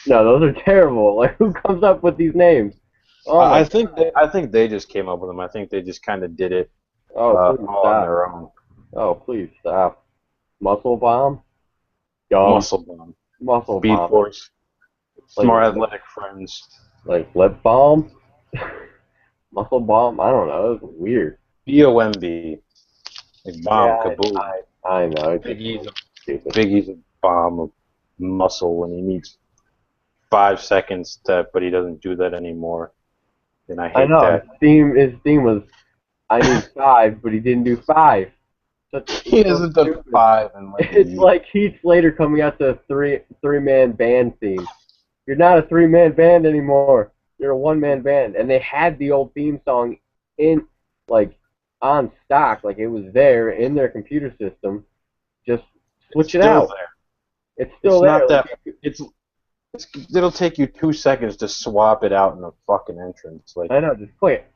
No, those are terrible. Like, who comes up with these names? Oh I think they just came up with them. I think they just kind of did it all on their own. Oh, please stop. Muscle Bomb? Muscle Bomb. Muscle Speed Bomb. Force. Smart Athletic Friends. Like Lip Balm? Muscle Bomb? I don't know. It was weird. BOMB. Like bomb, yeah, kaboom. I know. Big E's a bomb of muscle when he needs 5 seconds, but he doesn't do that anymore. And I hate that. His theme was, I need 5, but he didn't do 5. He hasn't done 5 in like It's like Heath Slater coming out to a three-man band theme. You're not a 3-man band anymore. You're a 1-man band. And they had the old theme song on stock, like it was there in their computer system. Just switch it out. It's still there. Not that. It'll take you 2 seconds to swap it out in a fucking entrance. Like I know, just play it.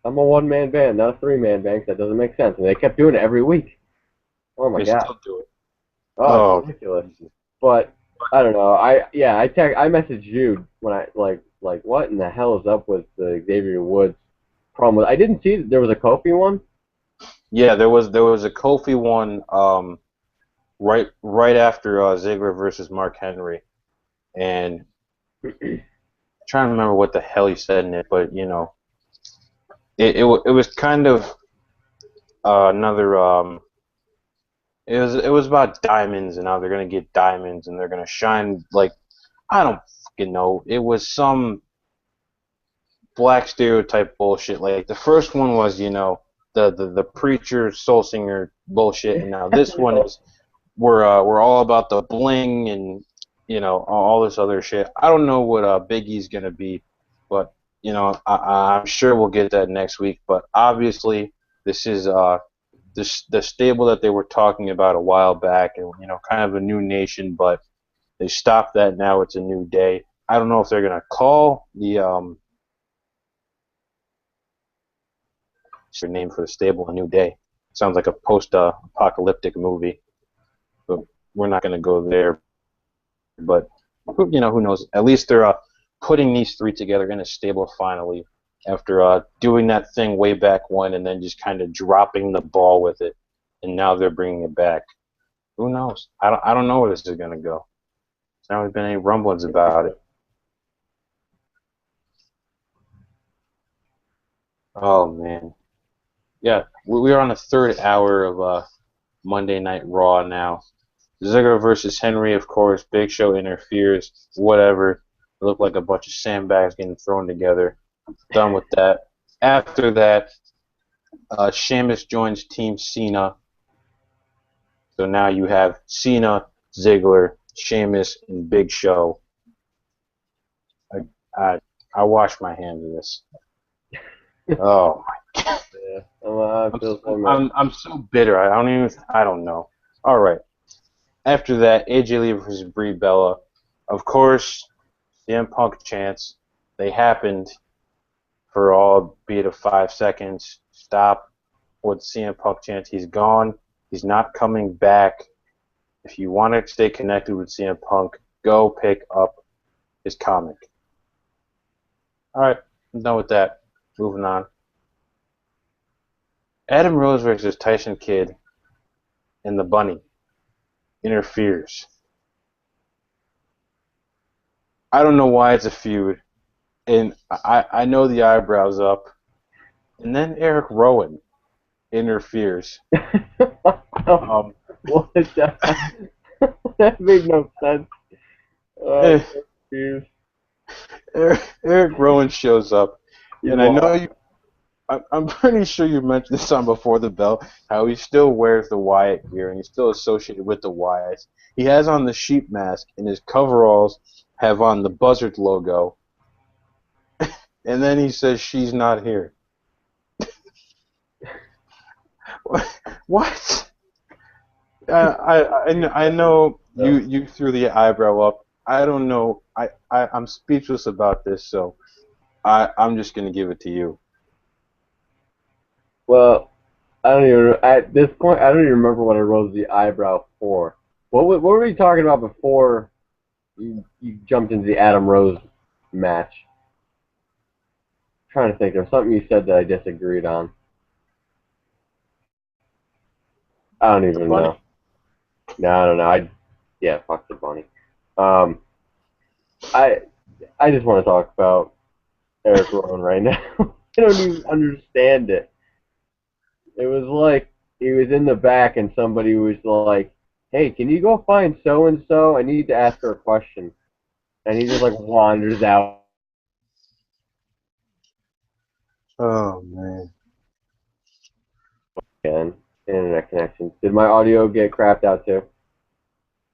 I'm a 1-man band, not a 3-man band. That doesn't make sense. And they kept doing it every week. Oh my god. Still do it. Oh, it's ridiculous. But I don't know. I messaged you when I like what in the hell is up with the Xavier Woods promo? I didn't see that there was a Kofi one. Yeah, there was a Kofi one right after Ziggler versus Mark Henry, and I'm trying to remember what the hell he said in it, but you know, it was kind of another it was about diamonds and how they're gonna get diamonds and they're gonna shine like I don't fucking know. It was some black stereotype bullshit. Like the first one was, you know, the preacher soul singer bullshit, and now this one is we're all about the bling and you know all this other shit. I don't know what Big E's gonna be, but you know I'm sure we'll get that next week. But obviously this is the stable that they were talking about a while back, and you know kind of a new nation, but they stopped that. Now it's a new day. I don't know if they're gonna call the their name for the stable a new day. Sounds like a post-apocalyptic movie, but we're not going to go there. But you know, who knows? At least they're putting these three together in a stable finally after doing that thing way back when and then just kind of dropping the ball with it, and now they're bringing it back. Who knows? I don't know where this is going to go. There's not been any rumblings about it. Oh man, yeah, we're on the third hour of Monday Night Raw now. Ziggler versus Henry, of course. Big Show interferes. Whatever. It looked like a bunch of sandbags getting thrown together. Done with that. After that, Sheamus joins Team Cena. So now you have Cena, Ziggler, Sheamus, and Big Show. I I, I wash my hands of this. Oh, Yeah, I I'm feel so much. I'm so bitter. I don't know. All right. After that, AJ Lee versus Brie Bella. Of course, CM Punk chants. They happened for all be it of 5 seconds. Stop with CM Punk chants. He's gone. He's not coming back. If you want to stay connected with CM Punk, go pick up his comic. All right, I'm done with that. Moving on. Adam Rose versus Tyson Kidd and the Bunny interferes. I don't know why it's a feud, and I know the eyebrows up, and then Eric Rowan interferes. Um, What the? That made no sense. I'm eh, so confused. Eric Rowan shows up, He and I know lost. you. I'm pretty sure you mentioned this on Before the Bell, how he still wears the Wyatt gear and he's still associated with the Wyatts. He has on the sheep mask and his coveralls have on the Buzzard logo, and then he says she's not here. What? I know you threw the eyebrow up. I don't know. I'm speechless about this, so I'm just gonna give it to you. Well, I don't even. At this point, I don't even remember what I rose the eyebrow for. What were we talking about before you jumped into the Adam Rose match? I'm trying to think. There was something you said that I disagreed on. I don't The even bunny. know. No, I don't know. Yeah, fuck the bunny. Um, I I just want to talk about Eric Rowan right now. I don't even understand it. It was like he was in the back and somebody was like, "Hey, can you go find so and so? I need to ask her a question." And he just like wanders out Oh man. again. Internet connection. Did my audio get crapped out too?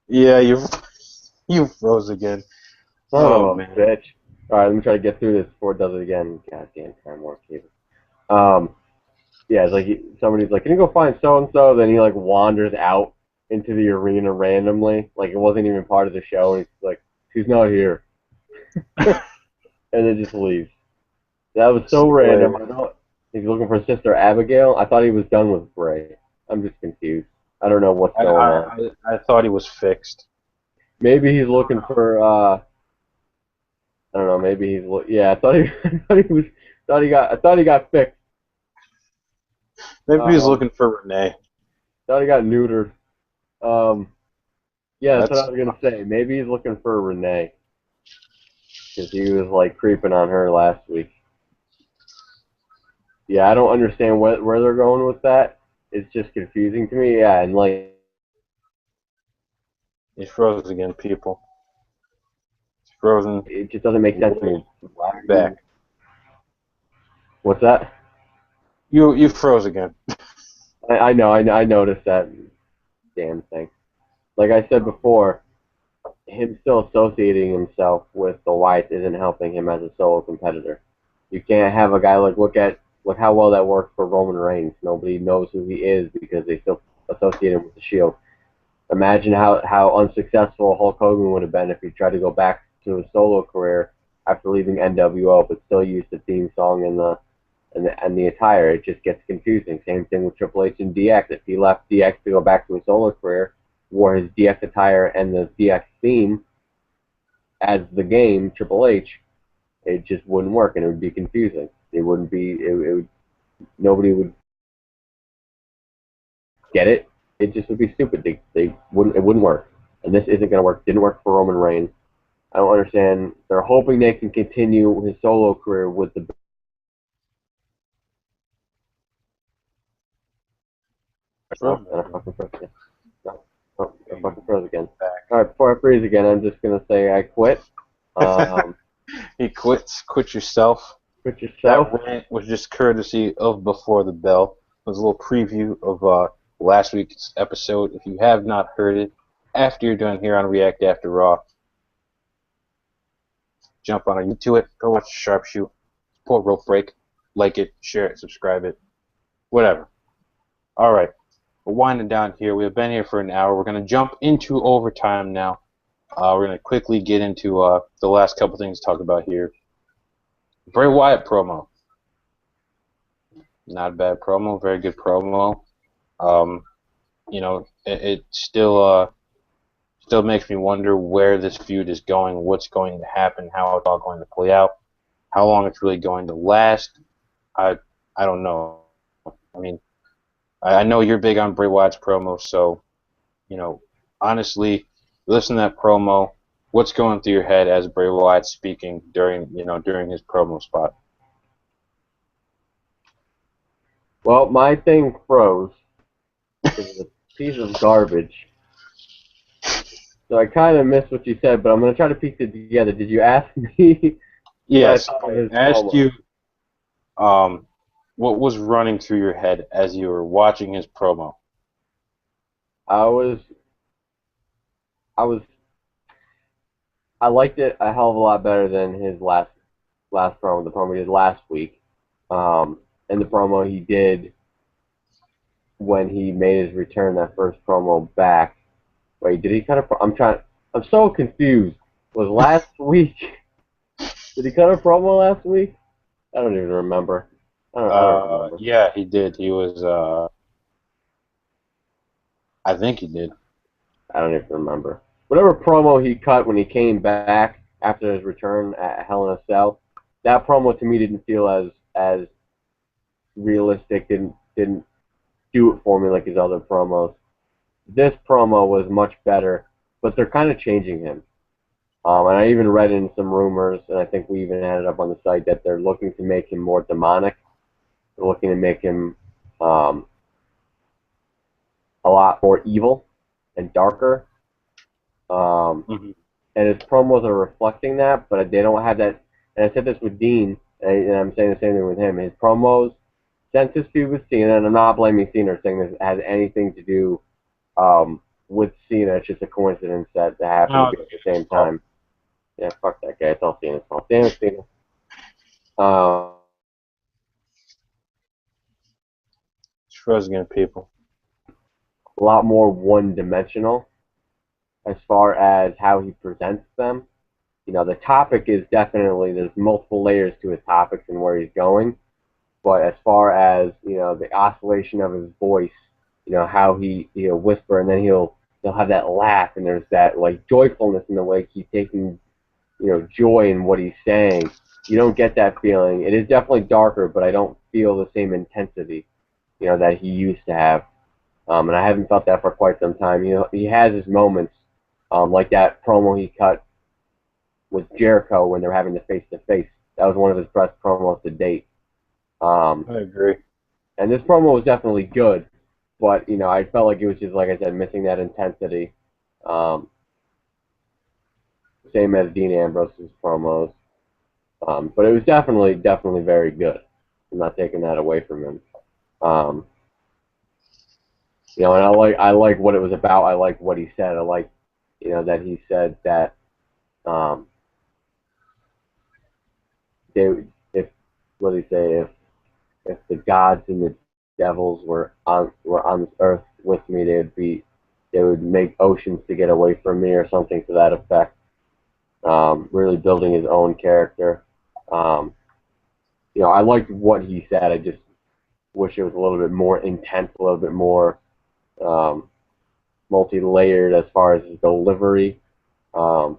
Yeah, you froze again. Son of Oh a man. bitch. All right, let me try to get through this before it does it again. Goddamn time warp cable. Um, yeah, it's like somebody's like, "Can you go find so and so?" Then he like wanders out into the arena randomly, like it wasn't even part of the show. And he's like, "She's not here," and then just leaves. That was so See you random. later. I don't. He's looking for Sister Abigail. I thought he was done with Bray. I'm just confused. I don't know what's I, going I on. I I thought he was fixed. Maybe he's looking for. I don't know. Maybe he's. Yeah, I thought he. I thought he was. Thought he got. I thought he got fixed. Maybe he's Um, looking for Renee. thought he got neutered. Um, yeah, that's what I That's was gonna say. Maybe he's looking for Renee because he was like creeping on her last week. Yeah, I don't understand where they're going with that. It's just confusing to me. Yeah, and like he froze again, people. He's frozen it just doesn't make sense to way me. Why are back. you? What's that? You froze again. I know. I noticed that damn thing. Like I said before, him still associating himself with the Whites isn't helping him as a solo competitor. You can't have a guy like look how well that worked for Roman Reigns. Nobody knows who he is because they still associate him with the Shield. Imagine how unsuccessful Hulk Hogan would have been if he tried to go back to his solo career after leaving NWO, but still used the theme song and the attire. It just gets confusing. Same thing with Triple H and DX. If he left DX to go back to his solo career, wore his DX attire and the DX theme as the game Triple H, it just wouldn't work and it would be confusing. It wouldn't be. It would. Nobody would get it. It just would be stupid. They wouldn't. It wouldn't work. And this isn't going to work. Didn't work for Roman Reigns. I don't understand. They're hoping they can continue his solo career with the Oh, and I fucking froze again. No. Oh, I fucking froze again. Back. Alright, before I freeze again, I'm just gonna say I quit. He quits. Quit yourself. Quit yourself. That rant was just courtesy of Before the Bell. It was a little preview of last week's episode. If you have not heard it, after you're done here on React After Raw, jump on YouTube it, go watch Sharpshoot, support Rope Break, like it, share it, subscribe it, whatever. All right, we're winding down here. We've been here for an hour. We're going to jump into overtime now. We're going to quickly get into the last couple things to talk about here. Bray Wyatt promo. Not a bad promo, very good promo. You know, it still makes me wonder where this feud is going, what's going to happen, how it's all going to play out, how long it's really going to last. I don't know. I mean, I know you're big on Bray Wyatt's promo, so, you know, honestly, listen to that promo. What's going through your head as Bray Wyatt speaking during his promo spot? Well, my thing froze. It was a piece of garbage. So I kind of missed what you said, but I'm going to try to piece it together. Did you ask me? Yes, I asked you what was running through your head as you were watching his promo. I liked it a hell of a lot better than his last promo, the promo he did last week, and the promo he did when he made his return, that first promo back. Wait, did he cut a promo? I'm so confused. Was last week? Did he cut a promo last week? I don't even remember. I don't remember. Yeah, he did. He was, I think he did. I don't even remember. Whatever promo he cut when he came back after his return at Hell in a Cell, that promo to me didn't feel as realistic, didn't do it for me like his other promos. This promo was much better, but they're kind of changing him. And I even read in some rumors, and I think we even had it up on the site, that they're looking to make him more demonic. They're looking to make him a lot more evil and darker. And his promos are reflecting that, but they don't have that. And I said this with Dean, and I'm saying the same thing with him. His promos, since his feud with Cena, and I'm not blaming Cena or saying this has anything to do with Cena. It's just a coincidence that they happen to be at the same time. Yeah, fuck that guy. It's all Cena's fault. Damn it, Cena. It's frozen again, people. A lot more one-dimensional as far as how he presents them. You know, the topic is definitely, there's multiple layers to his topics and where he's going. But as far as, you know, the oscillation of his voice, you know, how he'll whisper and then he'll have that laugh, and there's that, like, joyfulness in the way he's taking, you know, joy in what he's saying. You don't get that feeling. It is definitely darker, but I don't feel the same intensity, you know, that he used to have. And I haven't felt that for quite some time. You know, he has his moments, like that promo he cut with Jericho when they're having the face-to-face. That was one of his best promos to date. I agree. And this promo was definitely good, but, you know, I felt like it was just, like I said, missing that intensity. Same as Dean Ambrose's promos. But it was definitely very good. I'm not taking that away from him. You know, and I like what it was about. I like what he said. I like, you know, that he said that if the gods and the devils were on this earth with me, they would make oceans to get away from me, or something to that effect. Really building his own character. You know, I liked what he said. I just wish it was a little bit more intense, a little bit more multi-layered as far as his delivery. But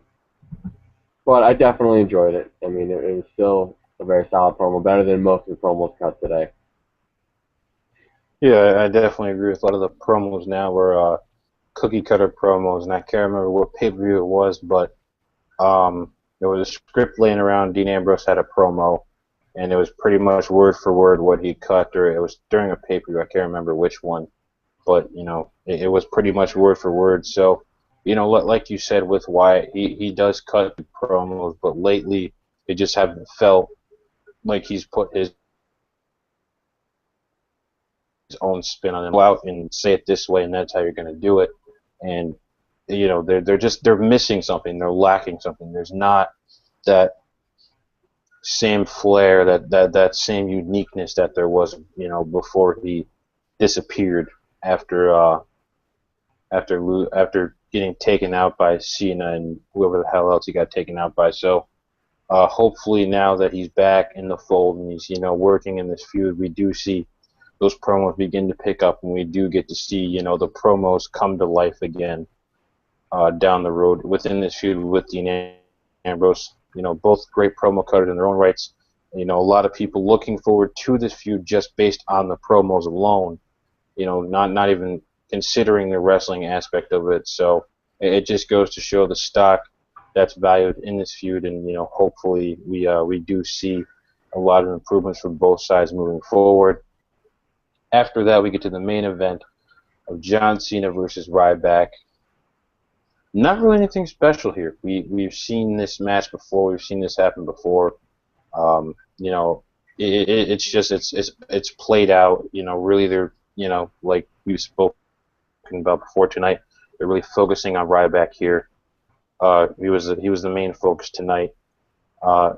I definitely enjoyed it. I mean, it was still a very solid promo, better than most of the promos cut today. Yeah, I definitely agree with a lot of the promos now were cookie cutter promos, and I can't remember what pay-per-view it was, but there was a script laying around. Dean Ambrose had a promo, and it was pretty much word for word what he cut, or it was during a pay-per-view. I can't remember which one. but it was pretty much word for word. So, like you said with Wyatt, he does cut the promos, but lately it just haven't felt like he's put his own spin on it. Go out and say it this way, and that's how you're going to do it. And they're missing something. They're lacking something. There's not that same flair, that same uniqueness that there was, before he disappeared after getting taken out by Cena and whoever the hell else he got taken out by. So hopefully now that he's back in the fold and he's working in this feud, we do see those promos begin to pick up, and we do get to see the promos come to life again down the road within this feud with Dean Ambrose. Both great promo cutters in their own rights. A lot of people looking forward to this feud just based on the promos alone. Not even considering the wrestling aspect of it. So it just goes to show the stock that's valued in this feud, and hopefully we do see a lot of improvements from both sides moving forward. After that, we get to the main event of John Cena versus Ryback. Not really anything special here. We've seen this match before. We've seen this happen before. It's played out. Really, they're like we've spoken about before tonight. They're really focusing on Ryback here. He was the main focus tonight. The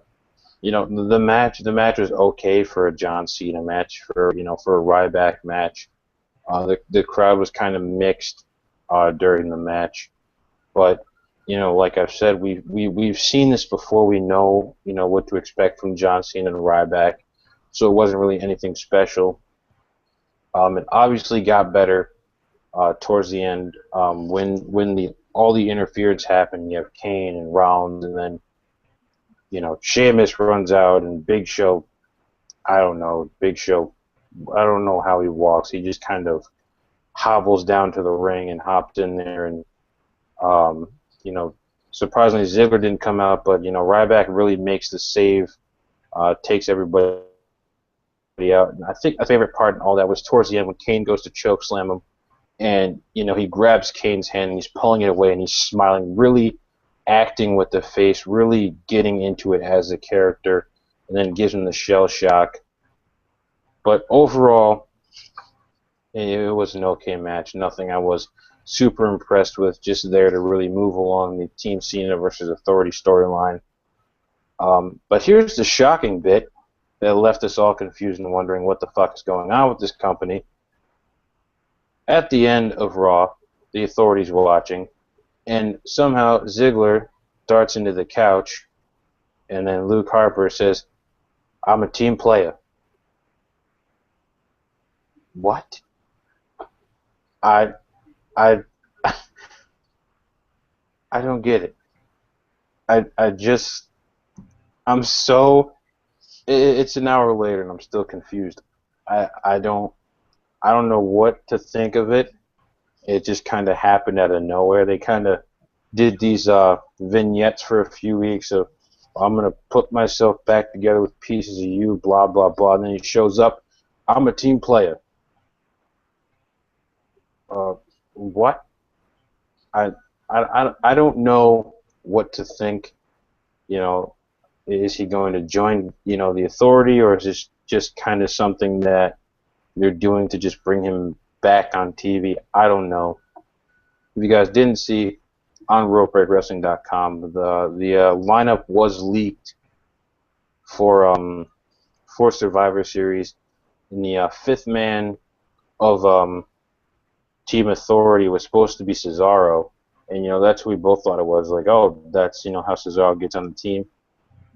match was okay for a John Cena match, for a Ryback match. The crowd was kind of mixed during the match, but like I've said, we've seen this before. We know what to expect from John Cena and Ryback, so it wasn't really anything special. It obviously got better towards the end when all the interference happened. You have Kane and Rollins, and then Sheamus runs out, and Big Show. I don't know how he walks. He just kind of hobbles down to the ring and hopped in there, and surprisingly Ziggler didn't come out, but Ryback really makes the save, takes everybody out. And I think my favorite part in all that was towards the end when Kane goes to choke slam him, and he grabs Kane's hand and he's pulling it away and he's smiling, really acting with the face, really getting into it as a character, and then gives him the shell shock. But overall, it was an okay match. Nothing I was super impressed with, just there to really move along the Team Cena versus Authority storyline. But here's the shocking bit that left us all confused and wondering what the fuck is going on with this company. At the end of Raw, the Authority's watching, and somehow Ziggler darts into the couch, and then Luke Harper says, "I'm a team player." What? I don't get it. It's an hour later and I'm still confused. I don't know what to think of it. It just kind of happened out of nowhere. They kind of did these vignettes for a few weeks of, I'm going to put myself back together with pieces of you, blah, blah, blah. And then he shows up, I'm a team player. What? I don't know what to think. Is he going to join, the Authority, or is this just kind of something that they're doing to just bring him back on TV? I don't know. If you guys didn't see, on RopeBreakWrestling.com, the lineup was leaked for Survivor Series, and the fifth man of Team Authority was supposed to be Cesaro, and that's who we both thought it was. Like, oh, that's how Cesaro gets on the team.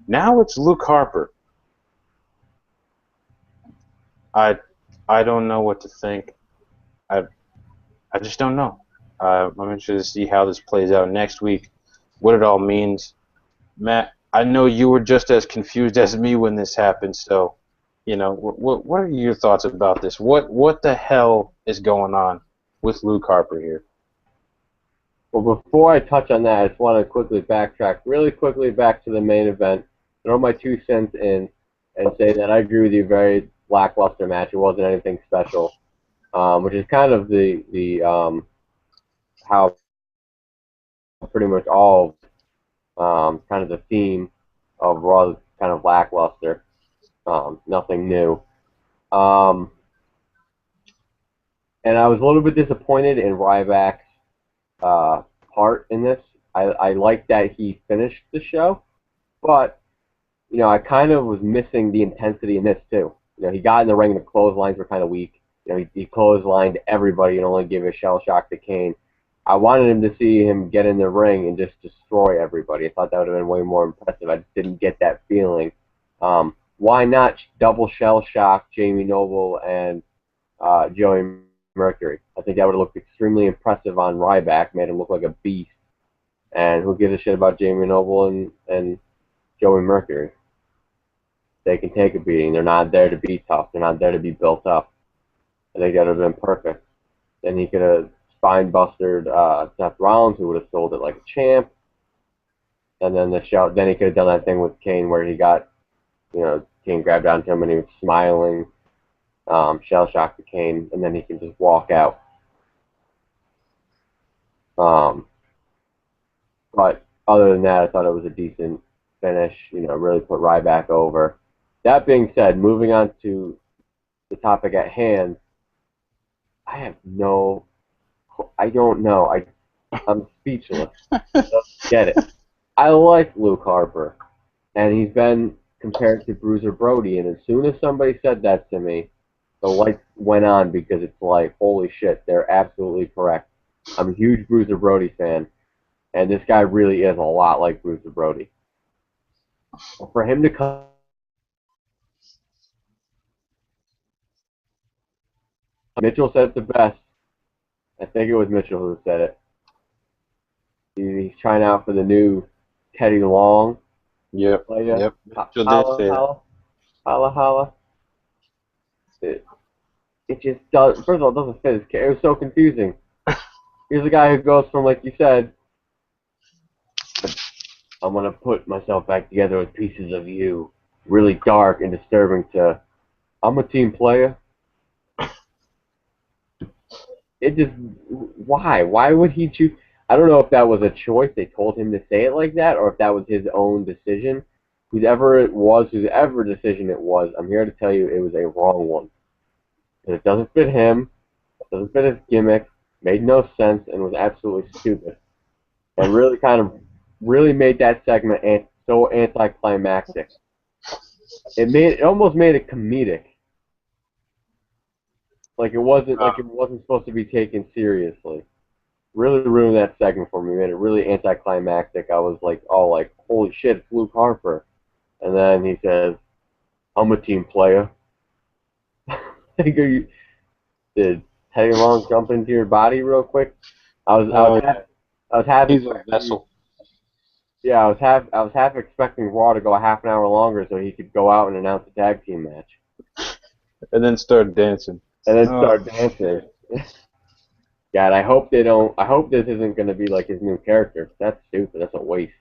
Now it's Luke Harper. I don't know what to think. I just don't know. I'm interested to see how this plays out next week, what it all means. Matt, I know you were just as confused as me when this happened, so what are your thoughts about this? What the hell is going on with Luke Harper here? Well, before I touch on that, I just want to quickly backtrack really quickly back to the main event, throw my 2 cents in, and say that I agree with you, very lackluster match. It wasn't anything special. which is kind of the how pretty much all kind of the theme of Raw is kind of lackluster, nothing new. Um, and I was a little bit disappointed in Ryback's uh, part in this. I like that he finished the show, but I kind of was missing the intensity in this too. He got in the ring, and the clotheslines were kind of weak. He clotheslined everybody and only gave a shell shock to Kane. I wanted him to see him get in the ring and just destroy everybody. I thought that would have been way more impressive. I just didn't get that feeling. Why not double shell shock Jamie Noble and Joey Mercury? I think that would have looked extremely impressive on Ryback, made him look like a beast. And who gives a shit about Jamie Noble and Joey Mercury? They can take a beating. They're not there to be tough. They're not there to be built up. I think that would have been perfect. Then he could have spine bustered Seth Rollins, who would have sold it like a champ. And then then he could have done that thing with Kane where he got, Kane grabbed onto him and he was smiling, shell shock to Kane, and then he can just walk out. But other than that, I thought it was a decent finish. Really put Ryback over. That being said, moving on to the topic at hand, I don't know. I'm speechless. I don't get it. I like Luke Harper, and he's been compared to Bruiser Brody, and as soon as somebody said that to me, the lights went on because it's like, holy shit, they're absolutely correct. I'm a huge Bruiser Brody fan, and this guy really is a lot like Bruiser Brody. For him to come, Mitchell said it the best. I think it was Mitchell who said it. He's trying out for the new Teddy Long. Yep. Player. Yep. Mitchell did say that. Holla. It just does. First of all, it doesn't fit his character. It was so confusing. Here's a guy who goes from, like you said, I'm gonna put myself back together with pieces of you, really dark and disturbing, to I'm a team player. It just, why? Why would he choose? I don't know if that was a choice. They told him to say it like that, or if that was his own decision. Whoever decision it was, I'm here to tell you it was a wrong one. And it doesn't fit him. It doesn't fit his gimmick. Made no sense and was absolutely stupid. And really made that segment so anticlimactic. It almost made it comedic. Like it wasn't supposed to be taken seriously. Really ruined that segment for me. Made it really anticlimactic. I was like, holy shit, it's Luke Harper. And then he says, I'm a team player. Did Teddy Long jump into your body real quick? I was half He's a vessel. Yeah, I was half expecting Raw to go a half an hour longer so he could go out and announce a tag team match. And then start dancing. Start dancing. God, I hope this isn't going to be like his new character. That's stupid. That's a waste.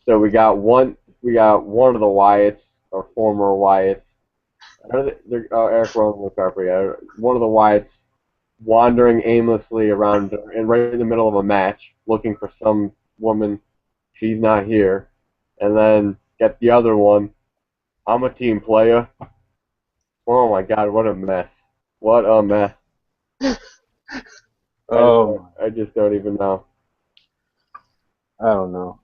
So we got one of the Wyatts, or former Wyatts. Eric Rowan was Harper. One of the Wyatts wandering aimlessly around and right in the middle of a match, looking for some woman. She's not here. And then get the other one. I'm a team player. Oh my God, what a mess! What a mess! I just don't even know. I don't know.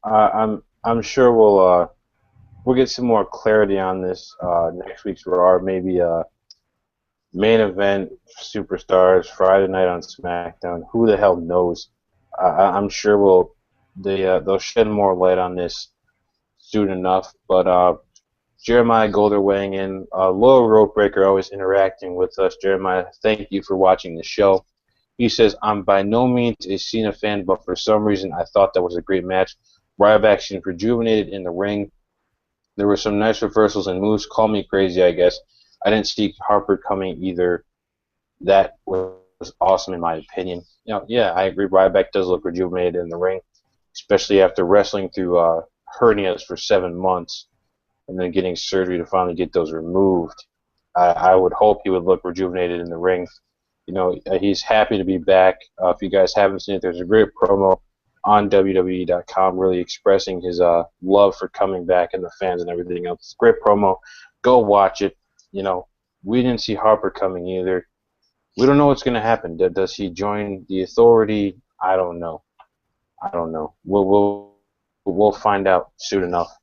I'm sure we'll get some more clarity on this next week's Raw. Maybe main event superstars Friday night on SmackDown. Who the hell knows? I'm sure they'll shed more light on this soon enough. But Jeremiah Golder weighing in, Loyal Rope Breaker always interacting with us. Jeremiah, thank you for watching the show. He says, I'm by no means a Cena fan, but for some reason I thought that was a great match. Ryback seemed rejuvenated in the ring. There were some nice reversals and moves. Call me crazy, I guess. I didn't see Harper coming either. That was awesome in my opinion. Yeah, I agree. Ryback does look rejuvenated in the ring, especially after wrestling through hernias for 7 months and then getting surgery to finally get those removed. I would hope he would look rejuvenated in the ring. He's happy to be back. If you guys haven't seen it, there's a great promo on WWE.com really expressing his love for coming back and the fans and everything else. It's a great promo. Go watch it. We didn't see Harper coming either. We don't know what's going to happen. Does he join the Authority? I don't know. We'll find out soon enough.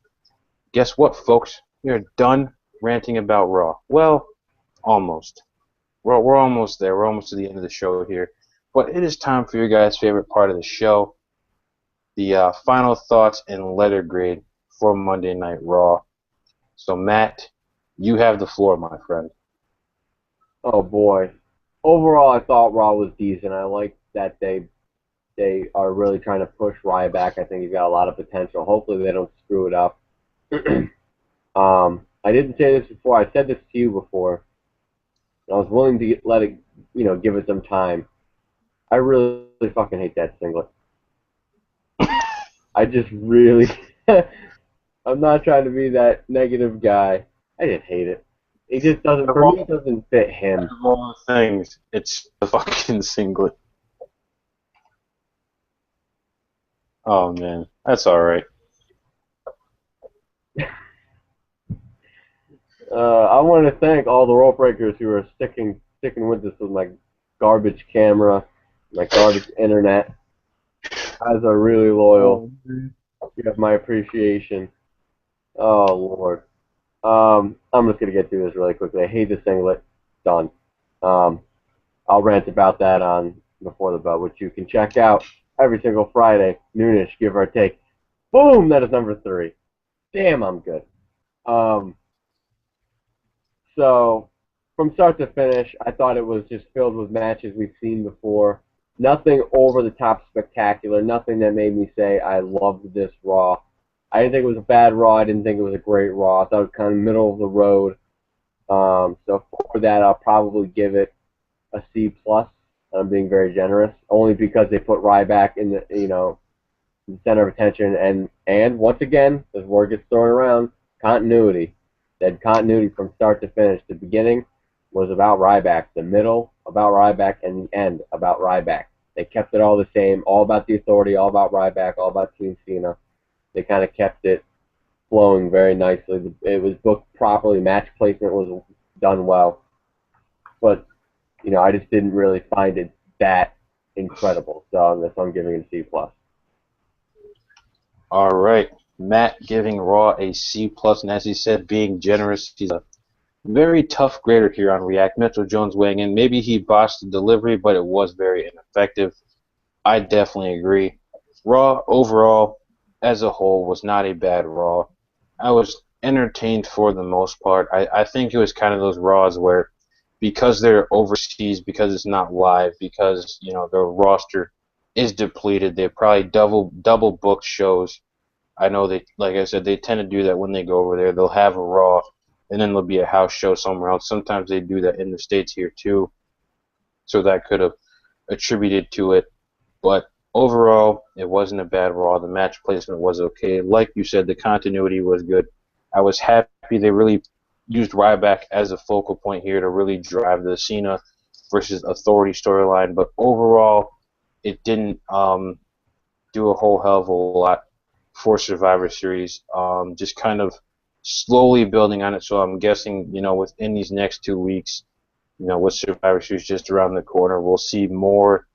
Guess what, folks? We are done ranting about Raw. Well, almost. We're almost there. We're almost to the end of the show here. But it is time for your guys' favorite part of the show, the final thoughts and letter grade for Monday Night Raw. So, Matt, you have the floor, my friend. Oh boy. Overall, I thought Raw was decent. I like that they are really trying to push Ryback. I think he's got a lot of potential. Hopefully, they don't screw it up. I didn't say this before. I said this to you before. I was willing to let it, give it some time. I really fucking hate that singlet. I just really, I'm not trying to be that negative guy. I just hate it. It just doesn't, for me, it doesn't fit him. Of all the things, it's the fucking singlet. Oh, man. That's alright. I want to thank all the rope breakers who are sticking with this with my garbage camera, my garbage internet. You guys are really loyal. You have my appreciation. Oh, Lord. I'm just going to get through this really quickly. I hate the singlet. Done. I'll rant about that on Before the Bell, which you can check out every single Friday, noonish, give or take. Boom! That is number 3. Damn, I'm good. So, from start to finish, I thought it was just filled with matches we've seen before. Nothing over-the-top spectacular. Nothing that made me say, I loved this Raw. I didn't think it was a bad Raw. I didn't think it was a great Raw. I thought it was kind of middle of the road. So for that, I'll probably give it a C+. I'm being very generous, only because they put Ryback in the center of attention, and once again, as word gets thrown around, continuity. That continuity from start to finish. The beginning was about Ryback, the middle about Ryback, and the end about Ryback. They kept it all the same, all about the Authority, all about Ryback, all about Team Cena. They kind of kept it flowing very nicely. It was booked properly. Match placement was done well. But, I just didn't really find it that incredible. So that's why I'm giving it a C+. All right. Matt giving Raw a C+, and as he said, being generous. He's a very tough grader here on React. Mitchell Jones weighing in. Maybe he botched the delivery, but it was very ineffective. I definitely agree. Raw, overall, as a whole, was not a bad Raw. I was entertained for the most part. I think it was kind of those Raws where, because they're overseas, because it's not live, because, their roster is depleted, they probably double booked shows. I know like I said, they tend to do that when they go over there. They'll have a Raw, and then there'll be a house show somewhere else. Sometimes they do that in the States here too, so that could have attributed to it. But overall, it wasn't a bad Raw. The match placement was okay. Like you said, the continuity was good. I was happy they really used Ryback as a focal point here to really drive the Cena versus Authority storyline. But overall, it didn't do a whole hell of a lot for Survivor Series. Just kind of slowly building on it. So I'm guessing, within these next 2 weeks, with Survivor Series just around the corner, we'll see more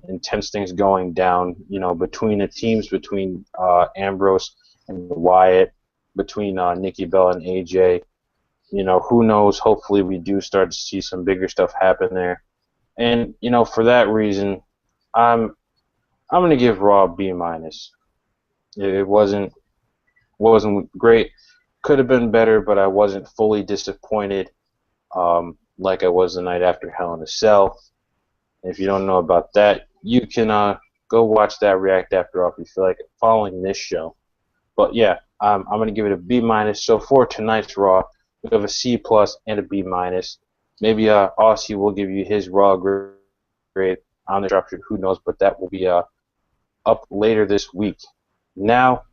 intense things going down, between the teams, between Ambrose and Wyatt, between Nikki Bella and AJ. Who knows? Hopefully we do start to see some bigger stuff happen there. And, for that reason, I'm going to give Raw a B-. It wasn't great. Could have been better, but I wasn't fully disappointed like I was the night after Hell in a Cell. If you don't know about that, you can go watch that React After All if you feel like following this show. But yeah, I'm going to give it a B-. So for tonight's Raw, we have a C+ and a B-. Maybe Aussie will give you his Raw grade on the dropship. Who knows? But that will be up later this week. Now,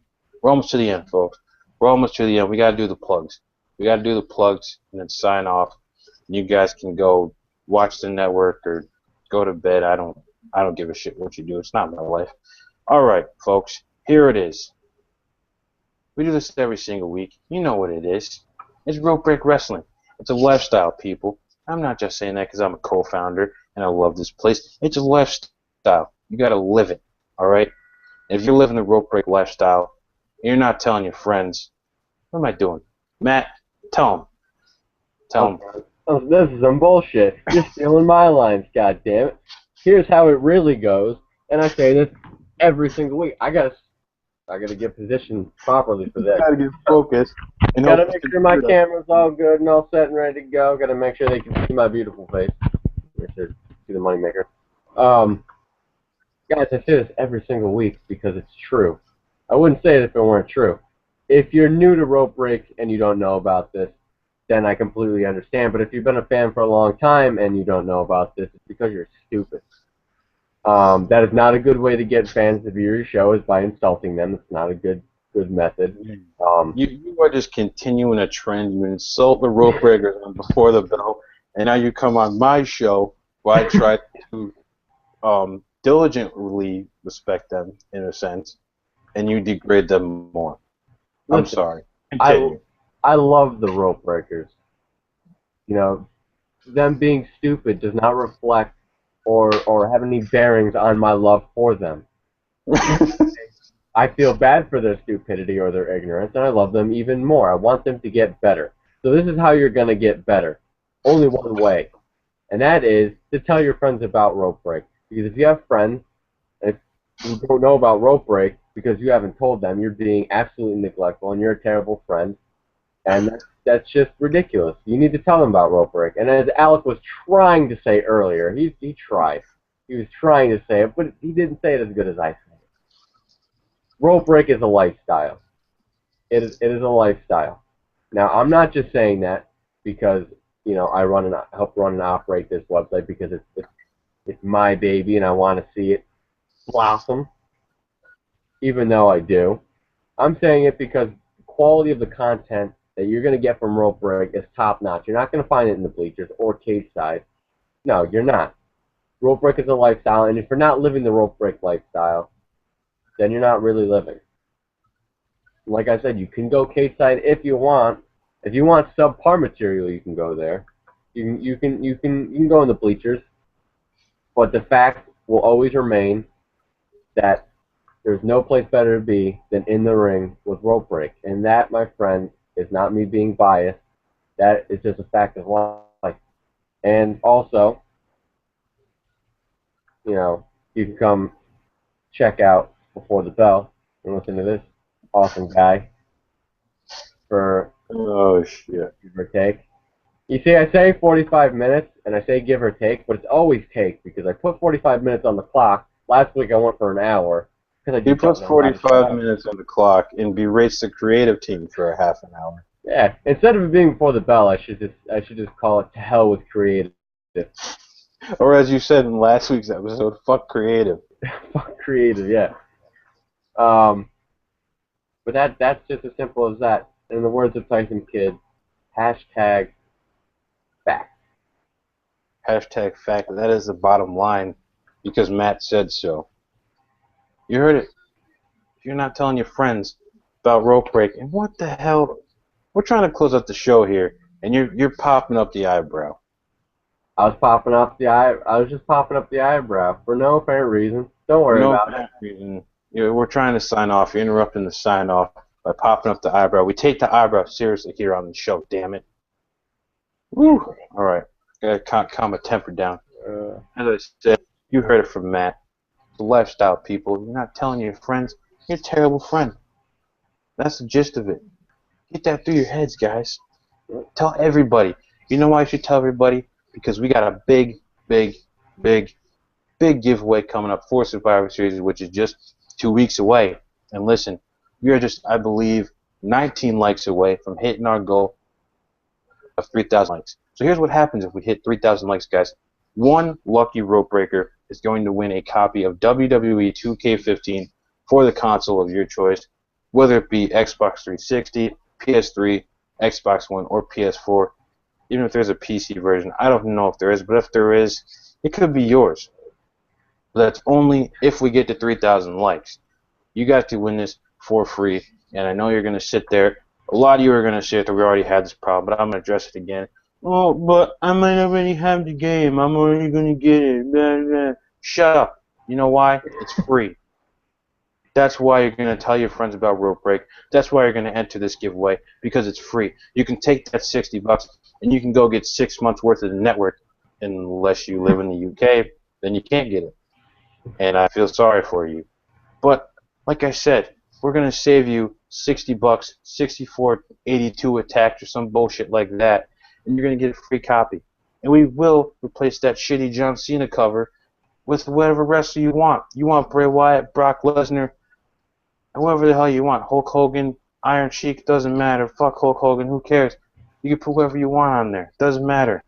we're almost to the end, folks. We're almost to the end. We got to do the plugs. And then sign off. You guys can go watch the network or go to bed. I don't give a shit what you do. It's not my life. All right, folks. Here it is. We do this every single week. You know what it is. It's Rope Break Wrestling. It's a lifestyle, people. I'm not just saying that because I'm a co-founder and I love this place. It's a lifestyle. You got to live it. All right. If you're living the Rope Break lifestyle, and you're not telling your friends. What am I doing? Matt, tell him. Tell him. Oh, this is some bullshit. You're stealing my lines, goddammit. Here's how it really goes, and I say this every single week. I gotta get positioned properly for this. Gotta get focused. And Gotta make sure my camera's all good and all set and ready to go. Gotta make sure they can see my beautiful face. Make sure to see the moneymaker. Guys, I say this every single week because it's true. I wouldn't say it if it weren't true. If you're new to Rope Break and you don't know about this, then I completely understand. But if you've been a fan for a long time and you don't know about this, it's because you're stupid. That is not a good way to get fans to view your show, is by insulting them. It's not a good method. You are just continuing a trend. You insult the Rope Breakers on Before the Bell, and now you come on my show where I try to diligently respect them, in a sense, and you degrade them more. I'm sorry. Continue. I love the Rope Breakers. You know, them being stupid does not reflect or have any bearings on my love for them. I feel bad for their stupidity or their ignorance, and I love them even more. I want them to get better. So this is how you're going to get better. Only one way, and that is to tell your friends about Rope Break. Because if you have friends who don't know about Rope Break because you haven't told them, you're being absolutely neglectful, and you're a terrible friend. And that's just ridiculous. You need to tell them about Rope Break. And as Alec was trying to say earlier, he tried. He was trying to say it, but he didn't say it as good as I said it. Rope Break is a lifestyle. It is a lifestyle. Now, I'm not just saying that because, you know, I help run and operate this website because it's my baby and I want to see it blossom, even though I do. I'm saying it because the quality of the content that you're going to get from Rope Break is top-notch. You're not going to find it in the bleachers or cage side. No, you're not. Rope Break is a lifestyle, and if you're not living the Rope Break lifestyle, then you're not really living. Like I said, you can go cage side if you want. If you want subpar material, you can go there. You can go in the bleachers, but the fact will always remain that there's no place better to be than in the ring with Rope Break, and that, my friend, is not me being biased. That is just a fact of life. And also, you know, you can come check out Before the Bell and listen to this awesome guy for give or take. You see, I say 45 minutes, and I say give or take, but it's always take because I put 45 minutes on the clock. Last week I went for an hour. He puts 45 minutes on the clock and berates the creative team for a half an hour. Yeah, instead of it being Before the Bell, I should just call it To Hell with Creative. Or as you said in last week's episode, fuck creative. Fuck creative, yeah. But that's just as simple as that. In the words of Tyson Kidd, hashtag fact. Hashtag fact. That is the bottom line because Matt said so. You heard it. If you're not telling your friends about Rope Break, and what the hell? We're trying to close up the show here, and you're popping up the eyebrow. I was just popping up the eyebrow for no apparent reason. Don't worry about it. Reason. We're trying to sign off. You're interrupting the sign off by popping up the eyebrow. We take the eyebrow seriously here on the show. Damn it. Woo. All right. Gotta calm my temper down. As I said, you heard it from Matt. The lifestyle, people. You're not telling your friends. You're a terrible friend. That's the gist of it. Get that through your heads, guys. Tell everybody. You know why I should tell everybody? Because we got a big giveaway coming up for Survivor Series, which is just 2 weeks away. And listen, we are just, I believe, 19 likes away from hitting our goal of 3,000 likes. So here's what happens if we hit 3,000 likes, guys. One lucky Rope Breaker is going to win a copy of WWE 2K15 for the console of your choice, whether it be Xbox 360, PS3, Xbox One, or PS4. even if there's a PC version. I don't know if there is, but if there is, it could be yours. But that's only if we get to 3,000 likes. You guys can win this for free, and I know you're going to sit there. A lot of you are going to sit there. We already had this problem, but I'm going to address it again. Oh, but I might already have the game. I'm already going to get it. Blah, blah. Shut up. You know why? It's free. That's why you're going to tell your friends about Rope Break. That's why you're going to enter this giveaway, because it's free. You can take that $60 and you can go get 6 months worth of the network. Unless you live in the UK, then you can't get it. And I feel sorry for you. But like I said, we're going to save you $60, 6482 attacks or some bullshit like that, and you're going to get a free copy. And we will replace that shitty John Cena cover with whatever wrestler you want. You want Bray Wyatt, Brock Lesnar, whoever the hell you want. Hulk Hogan, Iron Sheik, doesn't matter. Fuck Hulk Hogan, who cares? You can put whoever you want on there. Doesn't matter.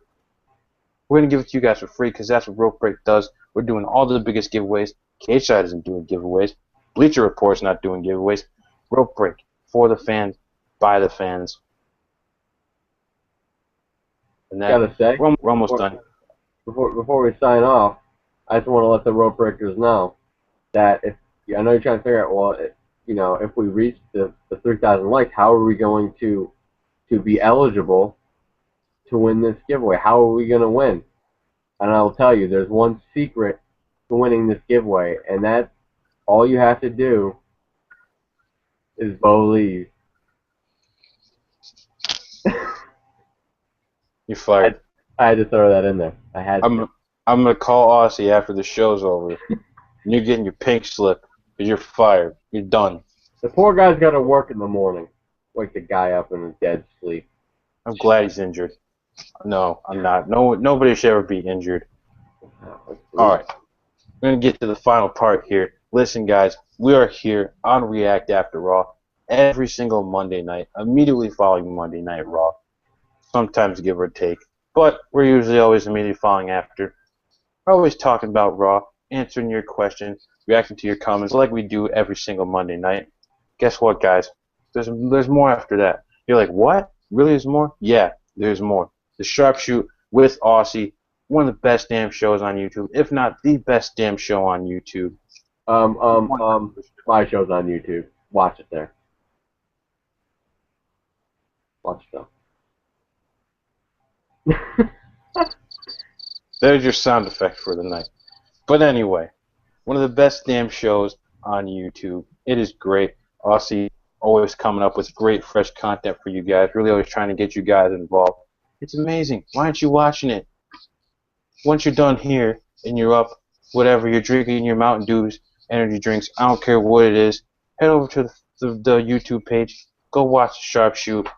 We're going to give it to you guys for free because that's what Rope Break does. We're doing all the biggest giveaways. Cage Side isn't doing giveaways. Bleacher Report's not doing giveaways. Rope Break, for the fans, by the fans. And that, Gotta say, we're almost done. Before we sign off, I just want to let the Rope Breakers know that if I know you're trying to figure out, well, if we reach the 3,000 likes, how are we going to be eligible to win this giveaway? How are we going to win? And I'll tell you, there's one secret to winning this giveaway, and that's all you have to do is believe. You're fired. I had to throw that in there. I had to. I'm going to call Aussie after the show's over. And you're getting your pink slip because you're fired. You're done. The poor guy's got to work in the morning. Wake the guy up in his dead sleep. I'm glad he's injured. No, I'm not. Nobody should ever be injured. All right. We're going to get to the final part here. Listen, guys, we are here on React After Raw every single Monday night, immediately following Monday Night Raw. Sometimes give or take. But we're usually always immediately following after. We're always talking about Raw, answering your questions, reacting to your comments like we do every single Monday night. Guess what, guys? There's more after that. You're like, what? Really, there's more? Yeah, there's more. The Sharpshoot with Aussie, one of the best damn shows on YouTube, if not the best damn show on YouTube. My show's on YouTube. Watch it there. Watch it though. There's your sound effect for the night. But anyway, one of the best damn shows on YouTube. It is great. Aussie always coming up with great, fresh content for you guys. Really always trying to get you guys involved. It's amazing. Why aren't you watching it? Once you're done here and you're up, whatever, you're drinking your Mountain Dews, energy drinks, I don't care what it is, head over to the YouTube page. Go watch the Sharpshoot.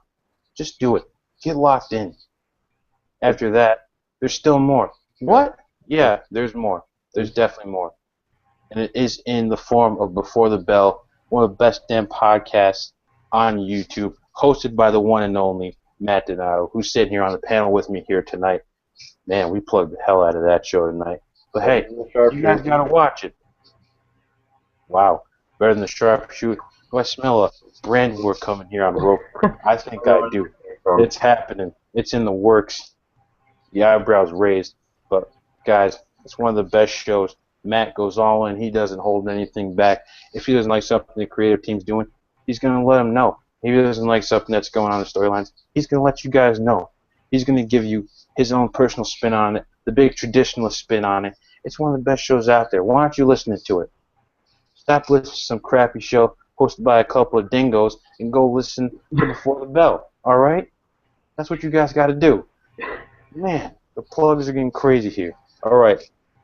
Just do it. Get locked in. After that, there's still more. What? Yeah, there's more. There's definitely more. And it is in the form of Before the Bell, one of the best damn podcasts on YouTube, hosted by the one and only Matt Donato, who's sitting here on the panel with me here tonight. Man, we plugged the hell out of that show tonight. But hey, you guys gotta watch it. Wow, better than the Sharpshoot. Do I smell a brand work coming here on the rope? I think I do. It's happening. It's in the works. The eyebrows raised. But guys, it's one of the best shows. Matt goes all in. He doesn't hold anything back. If he doesn't like something the creative team's doing, he's going to let them know. If he doesn't like something that's going on in the storylines, he's going to let you guys know. He's going to give you his own personal spin on it, the big traditionalist spin on it. It's one of the best shows out there. Why aren't you listening to it? Stop listening to some crappy show hosted by a couple of dingoes and go listen to Before the Bell, all right? That's what you guys got to do. Man, the plugs are getting crazy here. All right,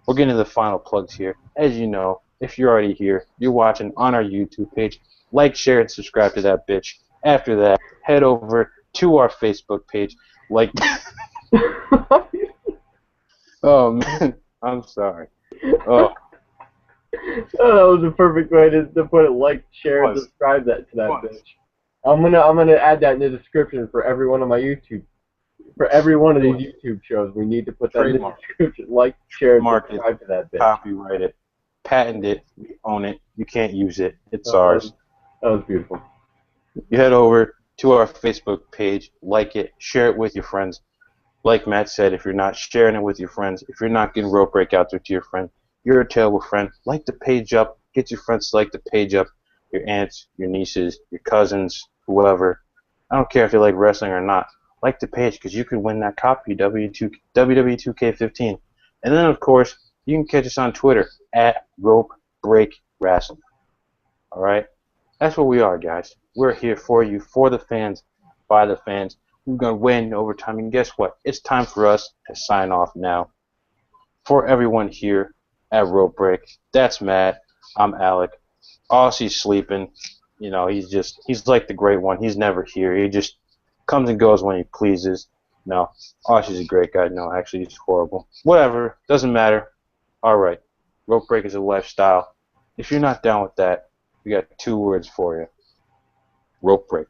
we're getting to the final plugs here. As you know, if you're already here, you're watching on our YouTube page. Like, share, and subscribe to that bitch. After that, head over to our Facebook page. Like, oh man, I'm sorry. Oh, that was a perfect way to put it. Like, share, and subscribe to that bitch. I'm gonna add that in the description for every one of my YouTube. For every one of these YouTube shows, we need to put that in the description. Like, share, and subscribe to that bitch. Copyright it, patent it, we own it. You can't use it. It's ours. That was beautiful. You head over to our Facebook page, like it, share it with your friends. Like Matt said, if you're not sharing it with your friends, if you're not getting Rope Break out there to your friend, you're a terrible friend. Like the page up. Get your friends to like the page up. Your aunts, your nieces, your cousins, whoever. I don't care if they like wrestling or not. Like the page because you could win that copy WWE 2K15. And then, of course, you can catch us on Twitter at Rope Break Wrestling. All right? That's what we are, guys. We're here for you, for the fans, by the fans. We're going to win overtime. And guess what? It's time for us to sign off now. For everyone here at Rope Break, that's Matt. I'm Alec. Aussie's sleeping. You know, he's like the great one. He's never here. He just comes and goes when he pleases. No, Aussie's a great guy. No, actually, he's horrible. Whatever. Doesn't matter. All right. Rope Break is a lifestyle. If you're not down with that, we got 2 words for you. Rope Break.